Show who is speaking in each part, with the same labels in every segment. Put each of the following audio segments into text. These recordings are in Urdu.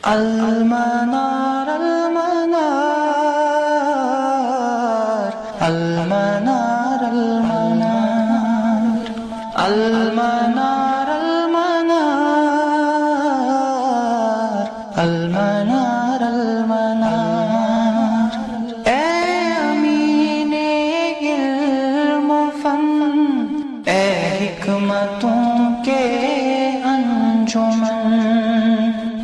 Speaker 1: المنار المنار المنار المنار المنار المنار المنار المنار اے امین علم و فن، اے حکمتوں کے انجمن،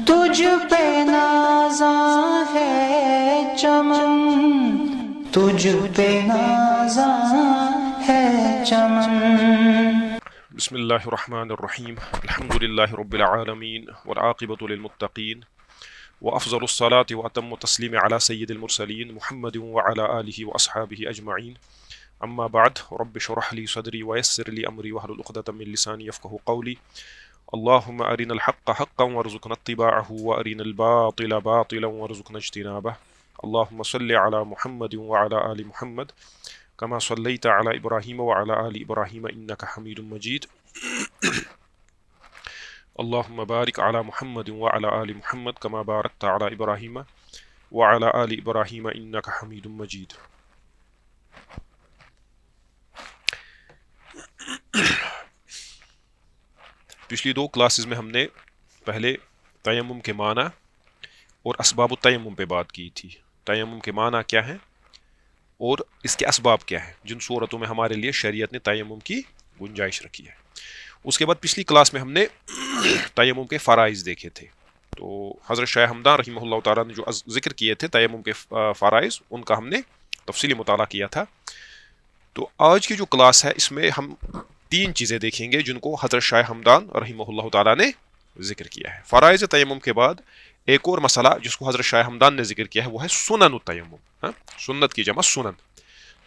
Speaker 1: تجھ پہ نازاں ہے چمن، تجھ پہ نازاں ہے چمن۔
Speaker 2: بسم اللہ الرحمن الرحیم، الحمد للہ رب العالمین والعاقبۃ للمتقین، وافضل الصلاة واتم التسلیم علی سید المرسلین محمد وعلی آلہ واصحابہ اجمعین، اما بعد، رب اشرح لی صدری ویسر لی امری واحلل عقدۃ من لسانی یفقہوا قولی، اللہم ارنا الحق حقا وارزقنا اتباعہ وارنا الباطل باطلا وارزقنا اجتنابہ، اللہم صل علی محمد وعلی آل محمد كما صليت على إبراهيم وعلى آل إبراهيم إنك حميد مجيد، اللهم بارك على محمد وعلى آل محمد كما باركت على إبراهيم وعلى آل إبراهيم إنك حميد مجيد۔ پچھلی دو کلاسز میں ہم نے پہلے تیمم کے معنی اور اسباب التیمم پہ بات کی تھی۔ تیمم کے معنی کیا ہیں اور اس کے اسباب کیا ہیں جن صورتوں میں ہمارے لیے شریعت نے تیمم کی گنجائش رکھی ہے۔ اس کے بعد پچھلی کلاس میں ہم نے تیمم کے فرائض دیکھے تھے، تو حضرت شاہ ہمدان رحمہ اللہ تعالیٰ نے جو ذکر کیے تھے تیمم کے فرائض، ان کا ہم نے تفصیلی مطالعہ کیا تھا۔ تو آج کی جو کلاس ہے اس میں ہم تین چیزیں دیکھیں گے جن کو حضرت شاہ ہمدان رحمہ اللہ تعالیٰ نے ذکر کیا ہے۔ فرائض تیمم کے بعد ایک اور مسئلہ جس کو حضرت شاہ ہمدان نے ذکر کیا ہے وہ ہے سنن التیمم۔ سنت کی جمع سنن،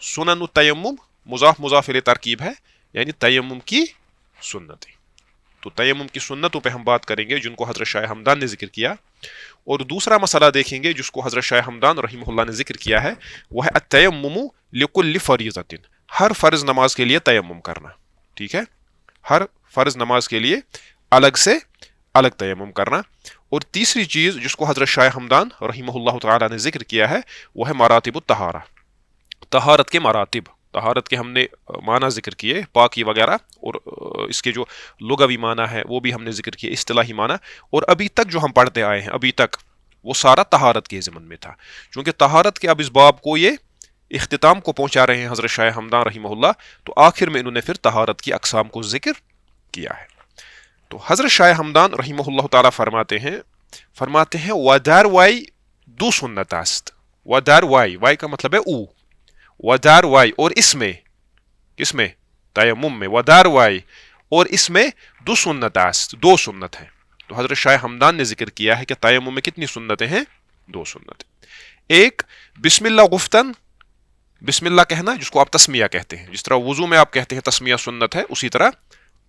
Speaker 2: سنن التیمم مضاف مضاف الیہ ترکیب ہے، یعنی تیمم کی سنتیں۔ تو تیمم کی سنتوں پہ ہم بات کریں گے جن کو حضرت شاہ ہمدان نے ذکر کیا، اور دوسرا مسئلہ دیکھیں گے جس کو حضرت شاہ ہمدان رحمہ اللہ نے ذکر کیا ہے، وہ ہے التیمم لکل فریضۃ، ہر فرض نماز کے لیے تیمم کرنا، ٹھیک ہے، ہر فرض نماز کے لیے الگ سے الگ تیمم کرنا۔ اور تیسری چیز جس کو حضرت شاہ ہمدان رحمہ اللہ تعالیٰ نے ذکر کیا ہے وہ ہے مراتب الطہارہ، طہارت کے مراتب۔ طہارت کے ہم نے معنی ذکر کیے، پاکی وغیرہ، اور اس کے جو لغوی معنی ہے وہ بھی ہم نے ذکر کیے، اصطلاحی معنی، اور ابھی تک جو ہم پڑھتے آئے ہیں ابھی تک وہ سارا طہارت کے ضمن میں تھا۔ چونکہ طہارت کے اب اس باب کو یہ اختتام کو پہنچا رہے ہیں حضرت شاہ ہمدان رحمہ اللہ، تو آخر میں انہوں نے پھر طہارت کی اقسام کو ذکر کیا ہے۔ تو حضرت شاہ ہمدان رحمہ اللہ تعالیٰ فرماتے ہیں ودار وائی دو سنت است، ودار وائی، وائی کا مطلب ہے او، ودار وائی، اور اس میں، کس میں؟ تیمم میں، ودار وائی، اور اس میں دو سنت است، دو سنت ہیں۔ تو حضرت شاہ ہمدان نے ذکر کیا ہے کہ تیمم میں کتنی سنتیں ہیں؟ دو سنتیں۔ ایک بسم اللہ گفتن، بسم اللہ کہنا جس کو آپ تسمیہ کہتے ہیں، جس طرح وضو میں آپ کہتے ہیں تسمیہ سنت ہے، اسی طرح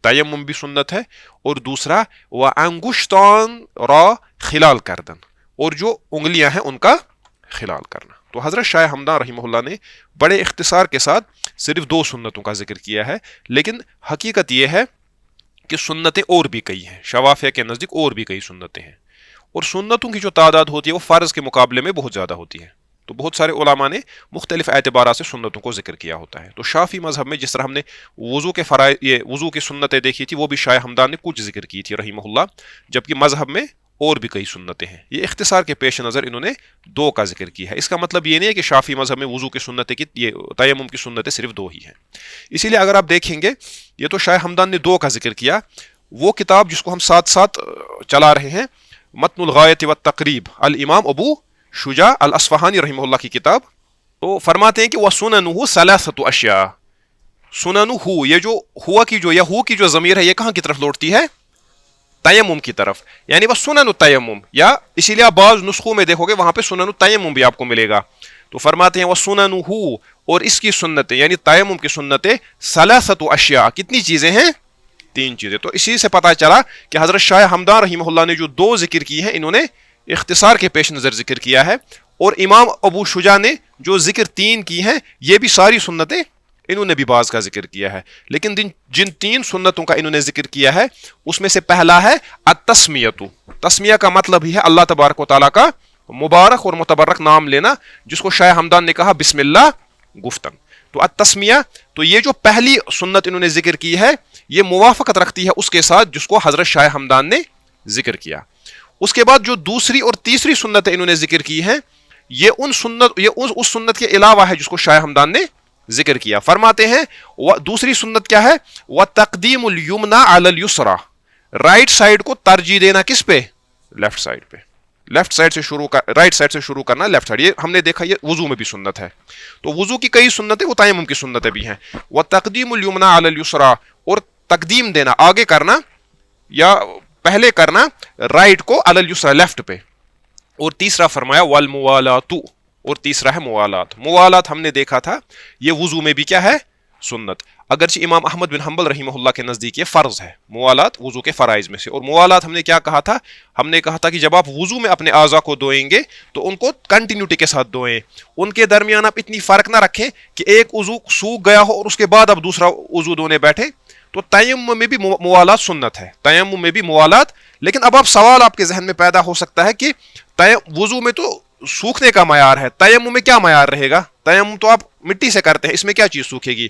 Speaker 2: تیمم بھی سنت ہے۔ اور دوسرا وانگشتان را خلال کردن، اور جو انگلیاں ہیں ان کا خلال کرنا۔ تو حضرت شاہ ہمدان رحمہ اللہ نے بڑے اختصار کے ساتھ صرف دو سنتوں کا ذکر کیا ہے، لیکن حقیقت یہ ہے کہ سنتیں اور بھی کئی ہیں، شوافیہ کے نزدیک اور بھی کئی سنتیں ہیں، اور سنتوں کی جو تعداد ہوتی ہے وہ فرض کے مقابلے میں بہت زیادہ ہوتی ہے۔ تو بہت سارے علماء نے مختلف اعتبارات سے سنتوں کو ذکر کیا ہوتا ہے۔ تو شافعی مذہب میں جس طرح ہم نے وضو کی سنتیں دیکھی تھی، وہ بھی شاہ ہمدان نے کچھ ذکر کی تھی رحمہ اللہ، جبکہ مذہب میں اور بھی کئی سنتیں ہیں۔ یہ اختصار کے پیش نظر انہوں نے دو کا ذکر کیا ہے۔ اس کا مطلب یہ نہیں ہے کہ شافعی مذہب میں وضو کی سنتیں یہ تیمم کی سنتیں صرف دو ہی ہیں۔ اسی لیے اگر آپ دیکھیں گے، یہ تو شاہ ہمدان نے دو کا ذکر کیا، وہ کتاب جس کو ہم ساتھ ساتھ چلا رہے ہیں، متن الغایۃ والتقریب، الامام ابو شجاع الاصفہانی رحمہ اللہ کی کتاب، تو فرماتے ہیں کہ وَسُنَنُهُ ثَلَاثَةُ أَشْيَاء، سننُهُ، یہ جو ہوا کی جو یا ہو کی جو ضمیر ہے یہ کہاں کی طرف لوٹتی ہے؟ تیمم کی طرف، یعنی وہ سنن التیمم، یا اسی لیے آپ بعض نسخوں میں دیکھو گے وہاں پہ سنن التیمم بھی آپ کو ملے گا۔ تو فرماتے ہیں وَسُنَنُهُ، اور اس کی سنتیں یعنی تیمم کی سنتیں ثلاثۃ اشیاء، کتنی چیزیں ہیں؟ تین چیزیں۔ تو اسی سے پتہ چلا کہ حضرت شاہ ہمدان رحمہ اللہ نے جو دو ذکر کی ہیں انہوں نے اختصار کے پیش نظر ذکر کیا ہے، اور امام ابو شجاع نے جو ذکر تین کی ہیں یہ بھی ساری سنتیں انہوں نے بھی بعض کا ذکر کیا ہے، لیکن جن 3 سنتوں کا انہوں نے ذکر کیا ہے اس میں سے پہلا ہے التسمیۃ. تسمیہ کا مطلب ہی ہے اللہ تبارک و تعالیٰ کا مبارک اور متبرک نام لینا، جس کو شاہ ہمدان نے کہا بسم اللہ گفتن. تو التسمیہ، تو یہ جو پہلی سنت انہوں نے ذکر کی ہے یہ موافقت رکھتی ہے اس کے ساتھ جس کو حضرت شاہ ہمدان نے ذکر کیا. اس کے بعد جو دوسری اور تیسری سنتیں انہوں نے ذکر کی ہیں یہ اس سنت کے علاوہ ہے جس کو شاہ ہمدان نے ذکر کیا. فرماتے ہیں دوسری سنت کیا ہے؟ وَتَقْدِيمُ الْيُمْنَى عَلَى الْيُسْرَى، رائٹ سائڈ کو ترجیح دینا کس پہ؟ لیفٹ سائڈ پہ. لیفٹ سائڈ سے شروع رائٹ سائڈ سے شروع کرنا لیفٹ سائڈ. یہ ہم نے دیکھا یہ وضو میں بھی سنت ہے. تو وضو کی کئی سنتیں وہ تیمم کی سنتیں بھی ہیں. وَتَقْدِيمُ الْيُمْنَى عَلَى الْيُسْرَى، اور تقدیم دینا، آگے کرنا یا پہلے کرنا رائٹ کو علی اليسرى لیفٹ پہ. اور تیسرا فرمایا والموالات، اور تیسرا ہے موالات. موالات ہم نے دیکھا تھا یہ وضو میں بھی کیا ہے؟ سنت. اگرچہ امام احمد بن حنبل رحمہ اللہ کے نزدیک یہ فرض ہے. موالات وضو کے فرائض میں سے. اور موالات ہم نے کیا کہا تھا؟ ہم نے کہا تھا کہ جب آپ وضو میں اپنے اعضاء کو دھوئیں گے تو ان کو کنٹینیوٹی کے ساتھ دھوئیں، ان کے درمیان آپ اتنی فرق نہ رکھیں کہ ایک وضو سوکھ گیا ہو اور اس کے بعد آپ دوسرا وضو دھونے بیٹھے. تو تیمم میں بھی موالات سنت ہے، تیمم میں بھی موالات. لیکن اب سوال آپ کے ذہن میں پیدا ہو سکتا ہے کہ وضو میں تو سوکھنے کا معیار ہے، تیمم میں کیا معیار رہے گا؟ تیمم تو آپ مٹی سے کرتے ہیں، اس میں کیا چیز سوکھے گی؟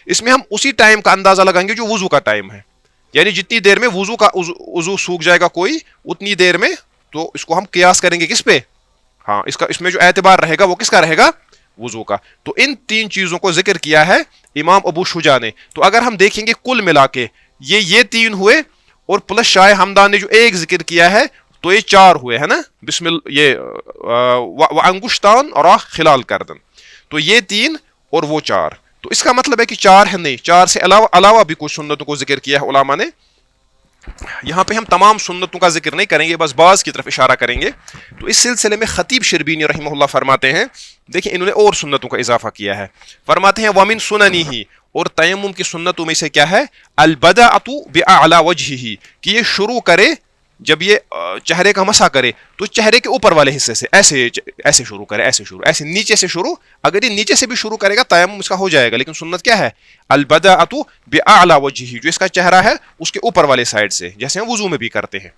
Speaker 2: اس میں ہم اسی ٹائم کا اندازہ لگائیں گے جو وضو کا ٹائم ہے، یعنی جتنی دیر میں وضو سوکھ جائے گا کوئی اتنی دیر میں، تو اس کو ہم قیاس کریں گے کس پہ؟ ہاں اس میں جو اعتبار رہے گا وہ کس کا رہے گا؟ وضو کا. تو ان 3 چیزوں کو ذکر کیا ہے امام ابو شجاع نے. تو اگر ہم دیکھیں گے کل ملا کے یہ 3 ہوئے اور پلس شاہ ہمدان نے جو ایک ذکر کیا ہے تو یہ 4 ہوئے، ہے نا؟ بسم اللہ یہ وانگشتان اور خلال کردن. تو یہ 3 اور وہ 4. تو اس کا مطلب ہے کہ 4 ہے نہیں، 4 سے علاوہ بھی کچھ سنتوں کو ذکر کیا ہے علماء نے. یہاں پہ ہم تمام سنتوں کا ذکر نہیں کریں گے، بس بعض کی طرف اشارہ کریں گے. تو اس سلسلے میں خطیب شربینی رحمہ اللہ فرماتے ہیں، دیکھیں انہوں نے اور سنتوں کا اضافہ کیا ہے. فرماتے ہیں وَمِن سُنَنِهِ، اور تیمم کی سنتوں میں سے کیا ہے؟ البداءۃ بِأَعْلَى وَجْهِهِ، کہ یہ شروع کرے جب یہ چہرے کا مسح کرے تو چہرے کے اوپر والے حصے سے ایسے شروع کرے، ایسے نیچے سے شروع. اگر یہ نیچے سے بھی شروع کرے گا تیمم اس کا ہو جائے گا، لیکن سنت کیا ہے؟ البداءۃ بِأَعْلَى وَجْهِهِ، جو اس کا چہرہ ہے اس کے اوپر والے سائڈ سے، جیسے ہم وضو میں بھی کرتے ہیں.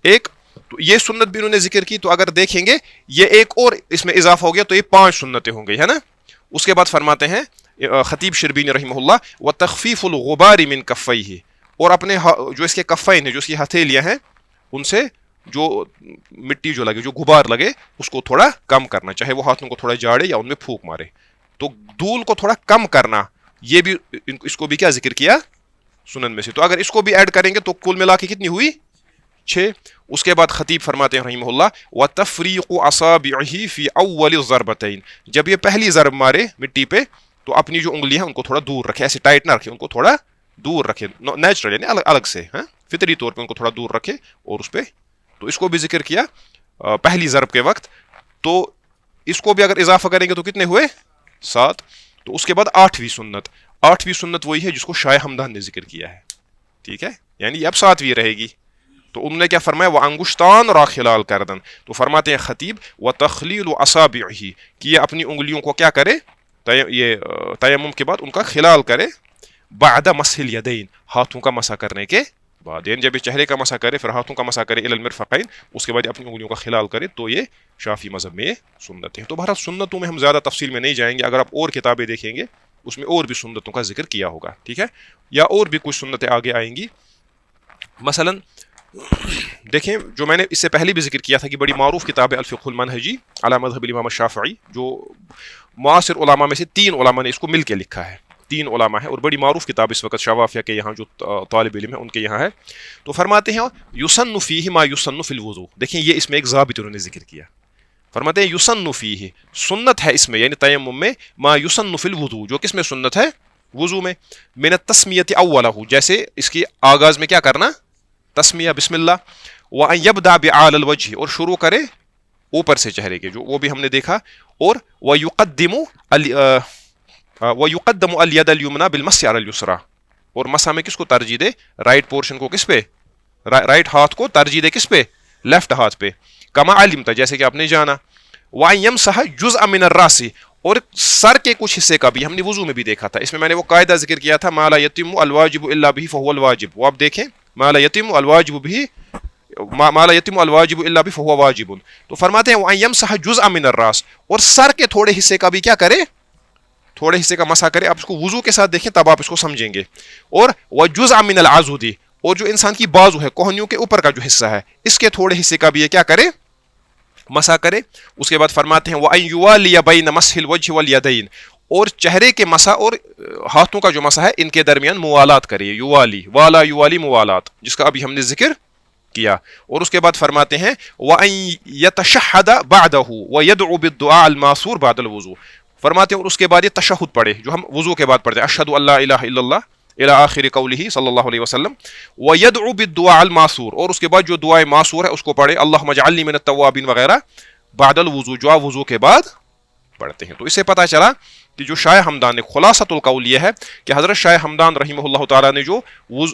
Speaker 2: ایک تو یہ سنت بھی انہوں نے ذکر کی. تو اگر دیکھیں گے یہ ایک اور اس میں اضافہ ہو گیا تو یہ 5 سنتیں ہوں گئی، ہے نا؟ اس کے بعد فرماتے ہیں خطیب شربینی رحمہ اللہ وَتَخْفِيفُ الْغُبَارِ مِنْ كَفَّيْهِ، اور اپنے جو اس کے کفین ہیں، جو اس کی ہتھیلیاں ہیں، ان سے جو مٹی جو لگے، جو غبار لگے اس کو تھوڑا کم کرنا، چاہے وہ ہاتھوں کو تھوڑا جاڑے یا ان میں پھونک مارے. تو دھول کو تھوڑا کم کرنا، یہ بھی اس کو بھی کیا ذکر کیا؟ سنن میں سے. تو اگر اس کو بھی ایڈ کریں گے تو کل ملا کے کتنی ہوئی؟ 6. اس کے بعد خطیب فرماتے ہیں رحمہ اللہ وَتَفْرِيقُ أَصَابِعِهِ فِي أَوَّلِ الضَّرْبَتَيْن، جب یہ پہلی ضرب مارے مٹی پہ تو اپنی جو انگلیاں ہیں ان کو تھوڑا دور رکھے، ایسے ٹائٹ نہ رکھے، ان کو تھوڑا دور رکھے، نیچرل یعنی الگ سے، فطری طور پہ ان کو تھوڑا دور رکھے. اور اس پہ تو اس کو بھی ذکر کیا پہلی ضرب کے وقت. تو اس کو بھی اگر اضافہ کریں گے تو کتنے ہوئے؟ 7. تو اس کے بعد 8ویں سنت وہی ہے جس کو شاہ ہمدان نے ذکر کیا ہے، ٹھیک ہے؟ یعنی اب 7ویں رہے گی. تو انہوں نے کیا فرمایا؟ وہ انگشتان اور خلال کردن. تو فرماتے ہیں خطیب وَتَخْلِيلُ أَصَابِعِهِ، کہ یہ اپنی انگلیوں کو کیا کرے؟ یہ تیمم کے بعد ان کا خلال کرے. بعد مسح الیدین، ہاتھوں کا مسح کرنے کے بعد، یعنی جب یہ چہرے کا مسح کرے پھر ہاتھوں کا مسح کرے الی المرفقین، اس کے بعد اپنی انگلیوں کا خلال کرے. تو یہ شافعی مذہب میں سنت ہے. تو بہرحال سنتوں میں ہم زیادہ تفصیل میں نہیں جائیں گے، اگر آپ اور کتابیں دیکھیں گے اس میں اور بھی سنتوں کا ذکر کیا ہوگا، ٹھیک ہے؟ یا اور بھی کچھ سنتیں آگے آئیں گی. مثلا دیکھیں جو میں نے اس سے پہلے بھی ذکر کیا تھا کہ بڑی معروف کتاب ہے الفقہ المنہجی علی مذہب الامام الشافعی، جو معاصر علماء میں سے 3 علماء نے اس کو مل کے لکھا ہے. 3 علماء ہیں اور بڑی معروف کتاب اس وقت شوافیہ کے یہاں جو طالب علم ہیں ان کے یہاں ہے. تو فرماتے ہیں یسن فیہ ما یسن فی الوضو. دیکھیں یہ اس میں ایک ضابط انہوں نے ذکر کیا. فرماتے ہیں یسن فیہ، سنت ہے اس میں یعنی تیمم میں، ما یسن فی الوضو، جو کس میں سنت ہے؟ وضو میں. من التسمیۃ اولہ، جیسے اس کی آغاز میں کیا کرنا؟ تسمیہ بسم اللہ. وَأَن يَبْدَأَ بِأَعْلَى الْوَجْهِ، اور شروع کرے اوپر سے چہرے کے، جو وہ بھی ہم نے دیکھا. اور وَيُقَدِّمُ الْيَدَ الْيُمْنَى بِالْمَسْحِ عَلَى الْيُسْرَى، اور مسح میں کس کو ترجیح دے؟ رائٹ پورشن کو کس پہ؟ رائٹ ہاتھ کو ترجیح دے کس پہ؟ لیفٹ ہاتھ پہ. کما علمت، جیسے کہ آپ نے جانا. وَأَن يَمْسَحَ جُزْءً مِنَ الرَّأْسِ، اور سر کے کچھ حصے کا بھی ہم نے وضو میں بھی دیکھا تھا. اس میں نے وہ قاعدہ ذکر کیا تھا ما لا یتم الواجب الا به فهو الواجب. وہ آپ دیکھیں ما لا یتم الواجب به ما لا یتم الواجب الا به فهو واجب. تو فرماتے ہیں وان یمسح جزءا من الراس, اور سر کے تھوڑے حصے کا بھی کیا کرے, تھوڑے حصے کا مسح کرے. آپ اس کو وضو کے ساتھ دیکھیں تب آپ اس کو سمجھیں گے. اور وجزءا من العضد, اور جو انسان کی بازو ہے کوہنیوں کے اوپر کا جو حصہ ہے اس کے تھوڑے حصے کا بھی یہ کیا کرے, مسح کرے. اس کے بعد فرماتے ہیں وَأَن يُوَالِيَ بَيْنَ مَسْحِ الْوَجْهِ وَالْيَدَيْنِ, اور چہرے کے مسح اور ہاتھوں کا جو مسح ہے ان کے درمیان موالات کرے. یوالی والا یوالی موالات, جس کا ابھی ہم نے ذکر کیا. اور اس کے بعد فرماتے ہیں وَأَن يَتَشَهَّدَ بَعْدَهُ وَيَدْعُ بِالدُّعَاءِ الْمَأْثُورِ بَعْدَ الْوُضُوءِ. فرماتے ہیں اور اس کے بعد یہ تشہد پڑھے جو ہم وضو کے بعد پڑھتے ہیں, اشہد ان لا الہ الا اللہ الى آخر قوله صلی اللہ علیہ وسلم. وَيَدْعُ بِالدُّعَاءِ الْمَأْثُورِ, اور اس کے بعد جو دعائے معصور ہے اس کو پڑھے اللہم اجعلنی من التوابین وغیرہ بعد الوضو, جو آپ وضو کے بعد پڑھتے ہیں. تو اس سے پتہ چلا کہ جو شاہ ہمدان نے خلاصۃ القول یہ ہے کہ حضرت شاہ ہمدان رحمہ اللہ تعالیٰ نے جو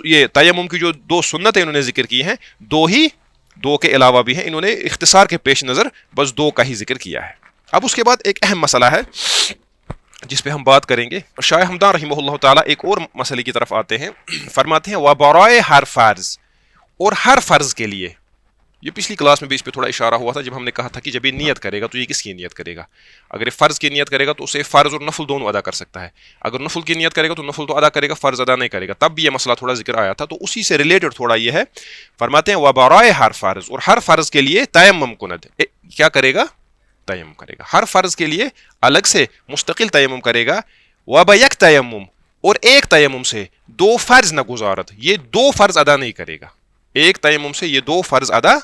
Speaker 2: یہ تیمم کی جو دو سنتیں انہوں نے ذکر کی ہیں, دو کے علاوہ بھی ہیں, انہوں نے اختصار کے پیش نظر بس دو کا ہی ذکر کیا ہے. اب اس کے بعد ایک اہم مسئلہ ہے جس پہ ہم بات کریں گے. شاہ ہمدان رحمہ اللہ تعالیٰ ایک اور مسئلے کی طرف آتے ہیں. فرماتے ہیں وَبَرَائِ ہر فرض, اور ہر فرض کے لیے. یہ پچھلی کلاس میں بھی اس پہ تھوڑا اشارہ ہوا تھا جب ہم نے کہا تھا کہ جب یہ نیت کرے گا تو یہ کس کی نیت کرے گا. اگر یہ فرض کی نیت کرے گا تو اسے فرض اور نفل دونوں ادا کر سکتا ہے. اگر نفل کی نیت کرے گا تو نفل تو ادا کرے گا, فرض ادا نہیں کرے گا. تب بھی یہ مسئلہ تھوڑا ذکر آیا تھا, تو اسی سے ریلیٹڈ تھوڑا یہ ہے. فرماتے ہیں وَبَرَائِ ہر فرض, اور ہر فرض کے لیے تیمم کند, کیا کرے گا, تیمم کرے گا. ہر فرض کے لیے الگ سے مستقل تیمم کرے گا. وَبَيَک تیمم, اور ایک تیمم سے دو فرض نہ گزارت, یہ دو فرض ادا نہیں کرے گا. ایک تیمم سے یہ دو فرض ادا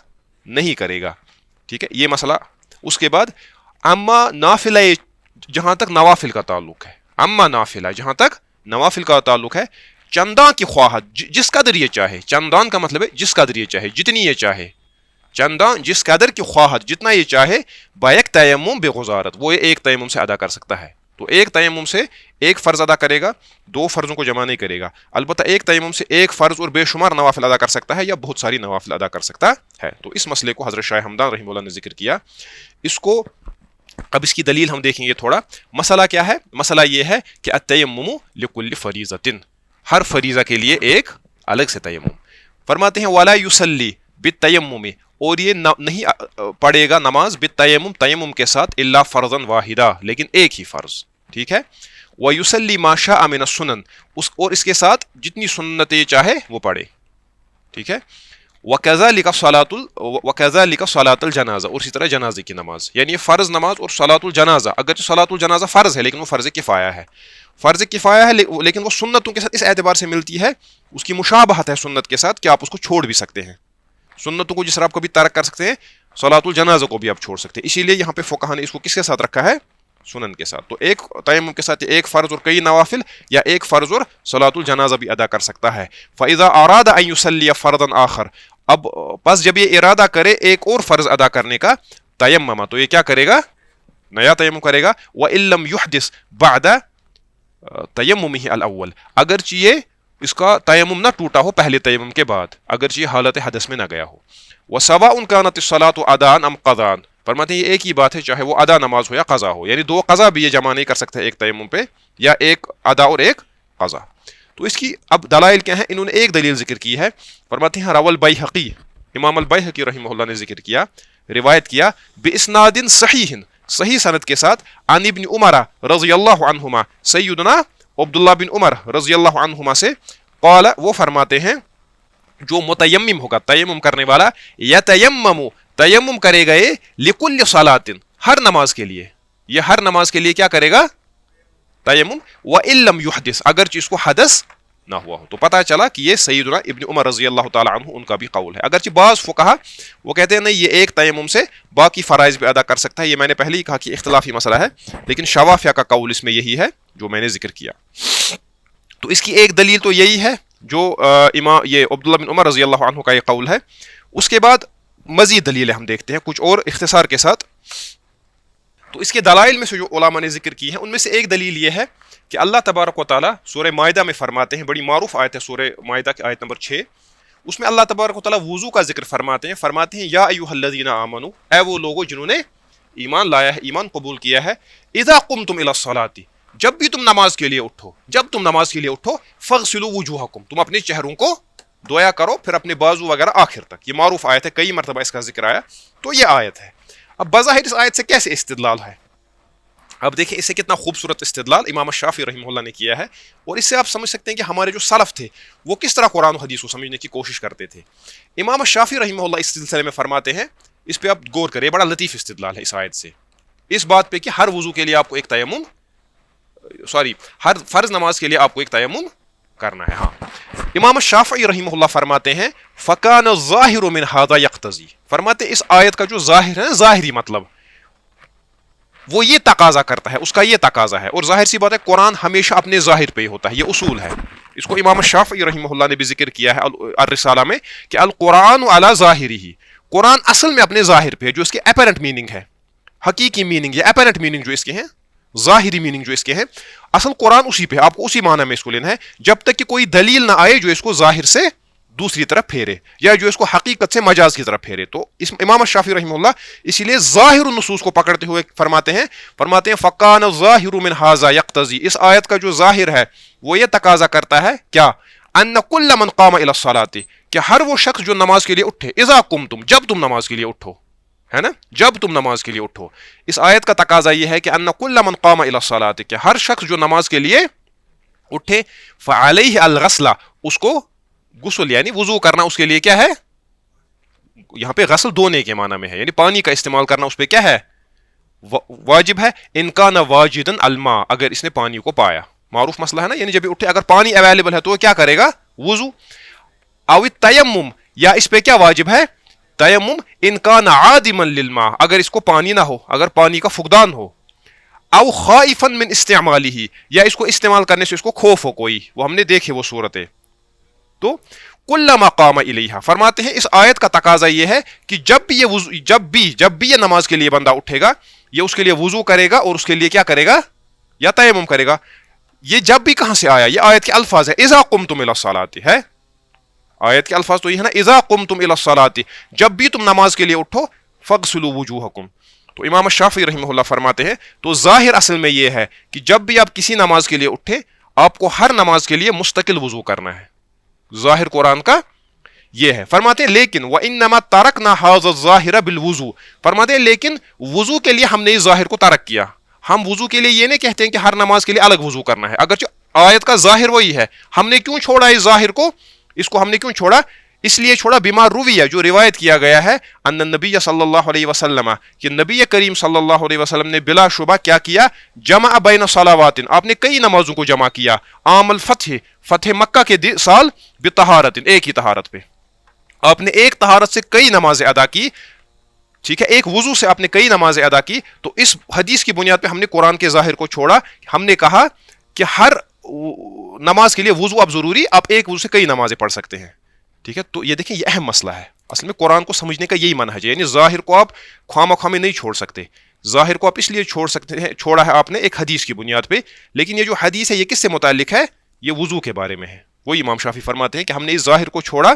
Speaker 2: نہیں کرے گا. ٹھیک ہے, یہ مسئلہ. اس کے بعد اما نافلہ, جہاں تک نوافل کا تعلق ہے, اما نافلہ جہاں تک نوافل کا تعلق ہے, چندان کی خواہت, جس قدر یہ چاہے. چندان کا مطلب ہے جس قدر یہ چاہے, جتنی یہ چاہے. چندان جس قدر کی خواہت, جتنا یہ چاہے. بیک تیمم بغزارت, وہ ایک تیمم سے ادا کر سکتا ہے. تو ایک تیمم سے ایک فرض ادا کرے گا, دو فرضوں کو جمع نہیں کرے گا. البتہ ایک تیمم سے ایک فرض اور بے شمار نوافل ادا کر سکتا ہے, یا بہت ساری نوافل ادا کر سکتا ہے. تو اس مسئلے کو حضرت شاہ ہمدان رحمہ اللہ نے ذکر کیا. اس کو اب اس کی دلیل ہم دیکھیں گے تھوڑا. مسئلہ کیا ہے, مسئلہ یہ ہے کہ التیمم لکل فریضۃ, ہر فریضہ کے لیے ایک الگ سے تیمم. فرماتے ہیں ولا یصلی بالتیمم, اور یہ نہیں پڑھے گا نماز بالتیمم, تیمم کے ساتھ الا فرضا واحدہ, لیکن ایک ہی فرض. ٹھیک ہے. وَيُسَلِّ مَا شَاءَ مِنَ السُّنَنِ, اور اس کے ساتھ جتنی سنتیں چاہے وہ پڑھے. ٹھیک ہے. وَكَذَلِكَ صَلَاةُ الْجَنَازَةِ, اور اسی طرح جنازے کی نماز, یعنی فرض نماز اور صلاۃ الجنازہ. اگرچہ صلاۃ الجنازہ فرض ہے لیکن وہ فرض کفایہ ہے. فرض کفایہ ہے لیکن وہ سنتوں کے ساتھ اس اعتبار سے ملتی ہے, اس کی مشابہت ہے سنت کے ساتھ, کہ آپ اس کو چھوڑ بھی سکتے ہیں. سنتوں کو جس طرح آپ کبھی ترک کر سکتے ہیں, صلاۃ الجنازہ کو بھی آپ چھوڑ سکتے ہیں. اسی لیے یہاں پہ فقہا نے اس کو کس کے ساتھ رکھا ہے, سنن کے ساتھ. تو ایک تیمم کے ساتھ ایک فرض اور کئی نوافل, یا ایک فرض اور صلاۃ الجنازہ بھی ادا کر سکتا ہے. فَإِذَا أَرَادَ أَن يُصَلِّيَ فَرْضًا آخر, اب پس جب یہ ارادہ کرے ایک اور فرض ادا کرنے کا, تیمم, تو یہ کیا کرے گا, نیا تیمم کرے گا. وَإِن لَمْ يُحْدِثْ بَعْدَ تَيَمُّمِهِ الْأَوَّلِ, اگرچہ یہ اس کا تیمم نہ ٹوٹا ہو پہلے تیمم کے بعد, اگرچہ یہ حالت حدث میں نہ گیا ہو. وَسَوَاءٌ كَانَتِ الصَّلَاةُ أَدَاءً أَمْ قَضَاءً, فرماتے ہیں یہ ایک ہی بات ہے چاہے وہ ادا نماز ہو یا قضا ہو, یعنی دو قضا بھی یہ جمع نہیں کر سکتے ایک تیمم پہ, یا ایک ادا اور ایک قضا. تو اس کی اب دلائل کیا ہیں, انہوں نے ایک دلیل ذکر کی ہے. فرماتے ہیں روى البیہقی, امام البیہقی رحمہ اللہ نے ذکر کیا, روایت کیا, بِإِسْنَادٍ صحیح, صحیح سند کے ساتھ, عن ابن عمر رضی اللہ عنہما, سیدنا عبداللہ بن عمر رضی اللہ عنہما سے, قال, وہ فرماتے ہیں جو متیمم ہوگا, تیمم کرنے والا, یتیمم, تیمم کرے گا یہ, لکل صلاۃ, ہر نماز کے لیے, یہ ہر نماز کے لیے کیا کرے گا, تیمم. وَإِن لَمْ يُحْدِثْ, اگرچہ اس کو حدث نہ ہوا ہو. تو پتہ چلا کہ یہ سیدنا ابن عمر رضی اللہ تعالی عنہ ان کا بھی قول ہے. اگرچہ بعض فقہا وہ کہتے ہیں نہیں, یہ ایک تیمم سے باقی فرائض بھی ادا کر سکتا ہے. یہ میں نے پہلے ہی کہا کہ اختلافی مسئلہ ہے, لیکن شوافیہ کا قول اس میں یہی ہے جو میں نے ذکر کیا. تو اس کی ایک دلیل تو یہی ہے جو امام یہ عبداللہ بن عمر رضی اللہ عنہ کا یہ قول ہے. اس کے بعد مزید دلیلیں ہم دیکھتے ہیں کچھ اور اختصار کے ساتھ. تو اس کے دلائل میں سے جو علماء نے ذکر کی ہیں, ان میں سے ایک دلیل یہ ہے کہ اللہ تبارک و تعالیٰ سورہ مائدہ میں فرماتے ہیں, بڑی معروف آیت ہے سورہ مائدہ کی آیت نمبر 6, اس میں اللہ تبارک و تعالیٰ وضو کا ذکر فرماتے ہیں. فرماتے ہیں یا ایھا الذین آمنوا, اے وہ لوگوں جنہوں نے ایمان لایا ہے, ایمان قبول کیا ہے. اذا قمتم الی الصلاۃ, جب بھی تم نماز کے لیے اٹھو, جب تم نماز کے لیے اٹھو, فاغسلوا وجوہکم, تم اپنے چہروں کو دھویا کرو, پھر اپنے بازو وغیرہ آخر تک. یہ معروف آیت ہے, کئی مرتبہ اس کا ذکر آیا. تو یہ آیت ہے. اب بظاہر اس آیت سے کیسے استدلال ہے؟ اب دیکھیں اس سے کتنا خوبصورت استدلال امام شافعی رحمہ اللہ نے کیا ہے, اور اس سے آپ سمجھ سکتے ہیں کہ ہمارے جو سلف تھے وہ کس طرح قرآن و حدیث کو سمجھنے کی کوشش کرتے تھے. امام شافعی رحمہ اللہ اس سلسلے میں فرماتے ہیں, اس پہ آپ غور کریں, بڑا لطیف استدلال ہے اس آیت سے, اس بات پہ کہ ہر وضو کے لیے آپ کو ایک تیمم, ہر فرض نماز کے لیے آپ کو ایک تیمم کرنا ہے. ہاں, امام شافعی رحمہ اللہ فرماتے ہیں فکان الظاہر من ھذا یقتضی, فرماتے ہیں اس آیت کا جو ظاہر ہے, ظاہری مطلب وہ یہ تقاضا کرتا ہے, اس کا یہ تقاضا ہے. اور ظاہر سی بات ہے قرآن ہمیشہ اپنے ظاہر پہ ہی ہوتا ہے, یہ اصول ہے. اس کو امام شافعی رحمہ اللہ نے بھی ذکر کیا ہے الرسالہ میں کہ القرآن علی ظاہرہ, قرآن اصل میں اپنے ظاہر پہ ہے, جو اس کے اپیرنٹ میننگ ہے, حقیقی میننگ یا اپیرنٹ میننگ جو اس کے ہیں, ظاہری میننگ جو اس کے ہیں, اصل قرآن اسی پہ ہے. آپ کو اسی معنی میں اس کو لینا ہے, جب تک کہ کوئی دلیل نہ آئے جو اس کو ظاہر سے دوسری طرف پھیرے, یا جو اس کو حقیقت سے مجاز کی طرف پھیرے. تو اس امام شافعی رحمہ اللہ اسی لیے ظاہر النصوص کو پکڑتے ہوئے فرماتے ہیں فقان الظاہر من ھذا یقتضی, اس آیت کا جو ظاہر ہے وہ یہ تقاضا کرتا ہے کیا, ان کل من قام الی الصلاۃ, کہ ہر وہ شخص جو نماز کے لیے اٹھے, اذا قمتم, جب تم نماز کے لیے اٹھو, ہے نا, جب تم نماز کے لیے اٹھو. اس آیت کا تقاضا یہ ہے کہ ان کل من قام الی الصلاۃ, کہ ہر شخص جو نماز کے لیے اٹھے, فعلیہ الغسل, اس کو غسل یعنی وضو کرنا اس کے لیے کیا ہے, یہاں پہ غسل دھونے کے معنی میں ہے, یعنی پانی کا استعمال کرنا اس پہ کیا ہے, واجب ہے. ان کان واجدا الماء, اگر اس نے پانی کو پایا, معروف مسئلہ ہے نا, یعنی جب بھی اٹھے اگر پانی اویلیبل ہے تو وہ کیا کرے گا, وضو. او التیمم, یا اس پہ کیا واجب ہے, تیمم. ان کان عادما للماء, اگر اس کو پانی نہ ہو, اگر پانی کا فقدان ہو. او خائفا من استعمالہ, یا اس کو استعمال کرنے سے اس کو خوف ہو کوئی, وہ ہم نے دیکھے وہ صورتیں. تو کلما قام الیہا, فرماتے ہیں اس آیت کا تقاضا یہ ہے کہ جب بھی یہ نماز کے لیے بندہ اٹھے گا, یہ اس کے لیے وضو کرے گا اور اس کے لیے کیا کرے گا, یا تیمم کرے گا. یہ جب بھی کہاں سے آیا, یہ آیت کے الفاظ ہے, اذا قمتم الی الصلاۃ ہے, آیت کے الفاظ تو یہ ہے نا, اذا قمتم الی الصلاۃ, جب بھی تم نماز کے لیے اٹھو, فاغسلوا وجوہکم. تو امام شافعی رحمہ اللہ فرماتے ہیں تو ظاہر اصل میں یہ ہے کہ جب بھی آپ کسی نماز کے لیے اٹھے, آپ کو ہر نماز کے لیے مستقل وضو کرنا ہے. ظاہر قرآن کا یہ ہے. فرماتے ہیں لیکن وَإِنَّمَا تَرَكْنَا هَذَا الظَّاهِرَ بِالْوُضُوءِ, فرماتے ہیں لیکن وضو کے لیے ہم نے اس ظاہر کو ترک کیا. ہم وضو کے لیے یہ نہیں کہتے ہیں کہ ہر نماز کے لیے الگ وضو کرنا ہے, اگرچہ آیت کا ظاہر وہی ہے. ہم نے کیوں چھوڑا اس ظاہر کو, اس کو ہم نے کیوں چھوڑا, اس لیے چھوڑا بما رویہ, جو روایت کیا گیا ہے, ان النبی صلی اللہ علیہ وسلم, کہ نبی کریم صلی اللہ علیہ وسلم نے بلا شبہ کیا کیا, جمع بین صلوات, آپ نے کئی نمازوں کو جمع کیا, عام الفتح, فتح مکہ کے سال, بطہارت, ایک ہی طہارت پہ, آپ نے ایک طہارت سے کئی نمازیں ادا کی. ٹھیک ہے, ایک وضو سے آپ نے کئی نمازیں ادا کی. تو اس حدیث کی بنیاد پہ ہم نے قرآن کے ظاہر کو چھوڑا. ہم نے کہا کہ ہر نماز کے لیے وضو اب ضروری, آپ ایک وضو سے کئی نمازیں پڑھ سکتے ہیں. ٹھیک ہے, تو یہ دیکھیں یہ اہم مسئلہ ہے. اصل میں قرآن کو سمجھنے کا یہی منہج ہے, یعنی ظاہر کو آپ خواہ مخواہ میں نہیں چھوڑ سکتے. ظاہر کو آپ اس لیے چھوڑ سکتے ہیں, چھوڑا ہے آپ نے ایک حدیث کی بنیاد پہ, لیکن یہ جو حدیث ہے یہ کس سے متعلق ہے, یہ وضو کے بارے میں ہے. وہی امام شافعی فرماتے ہیں کہ ہم نے اس ظاہر کو چھوڑا,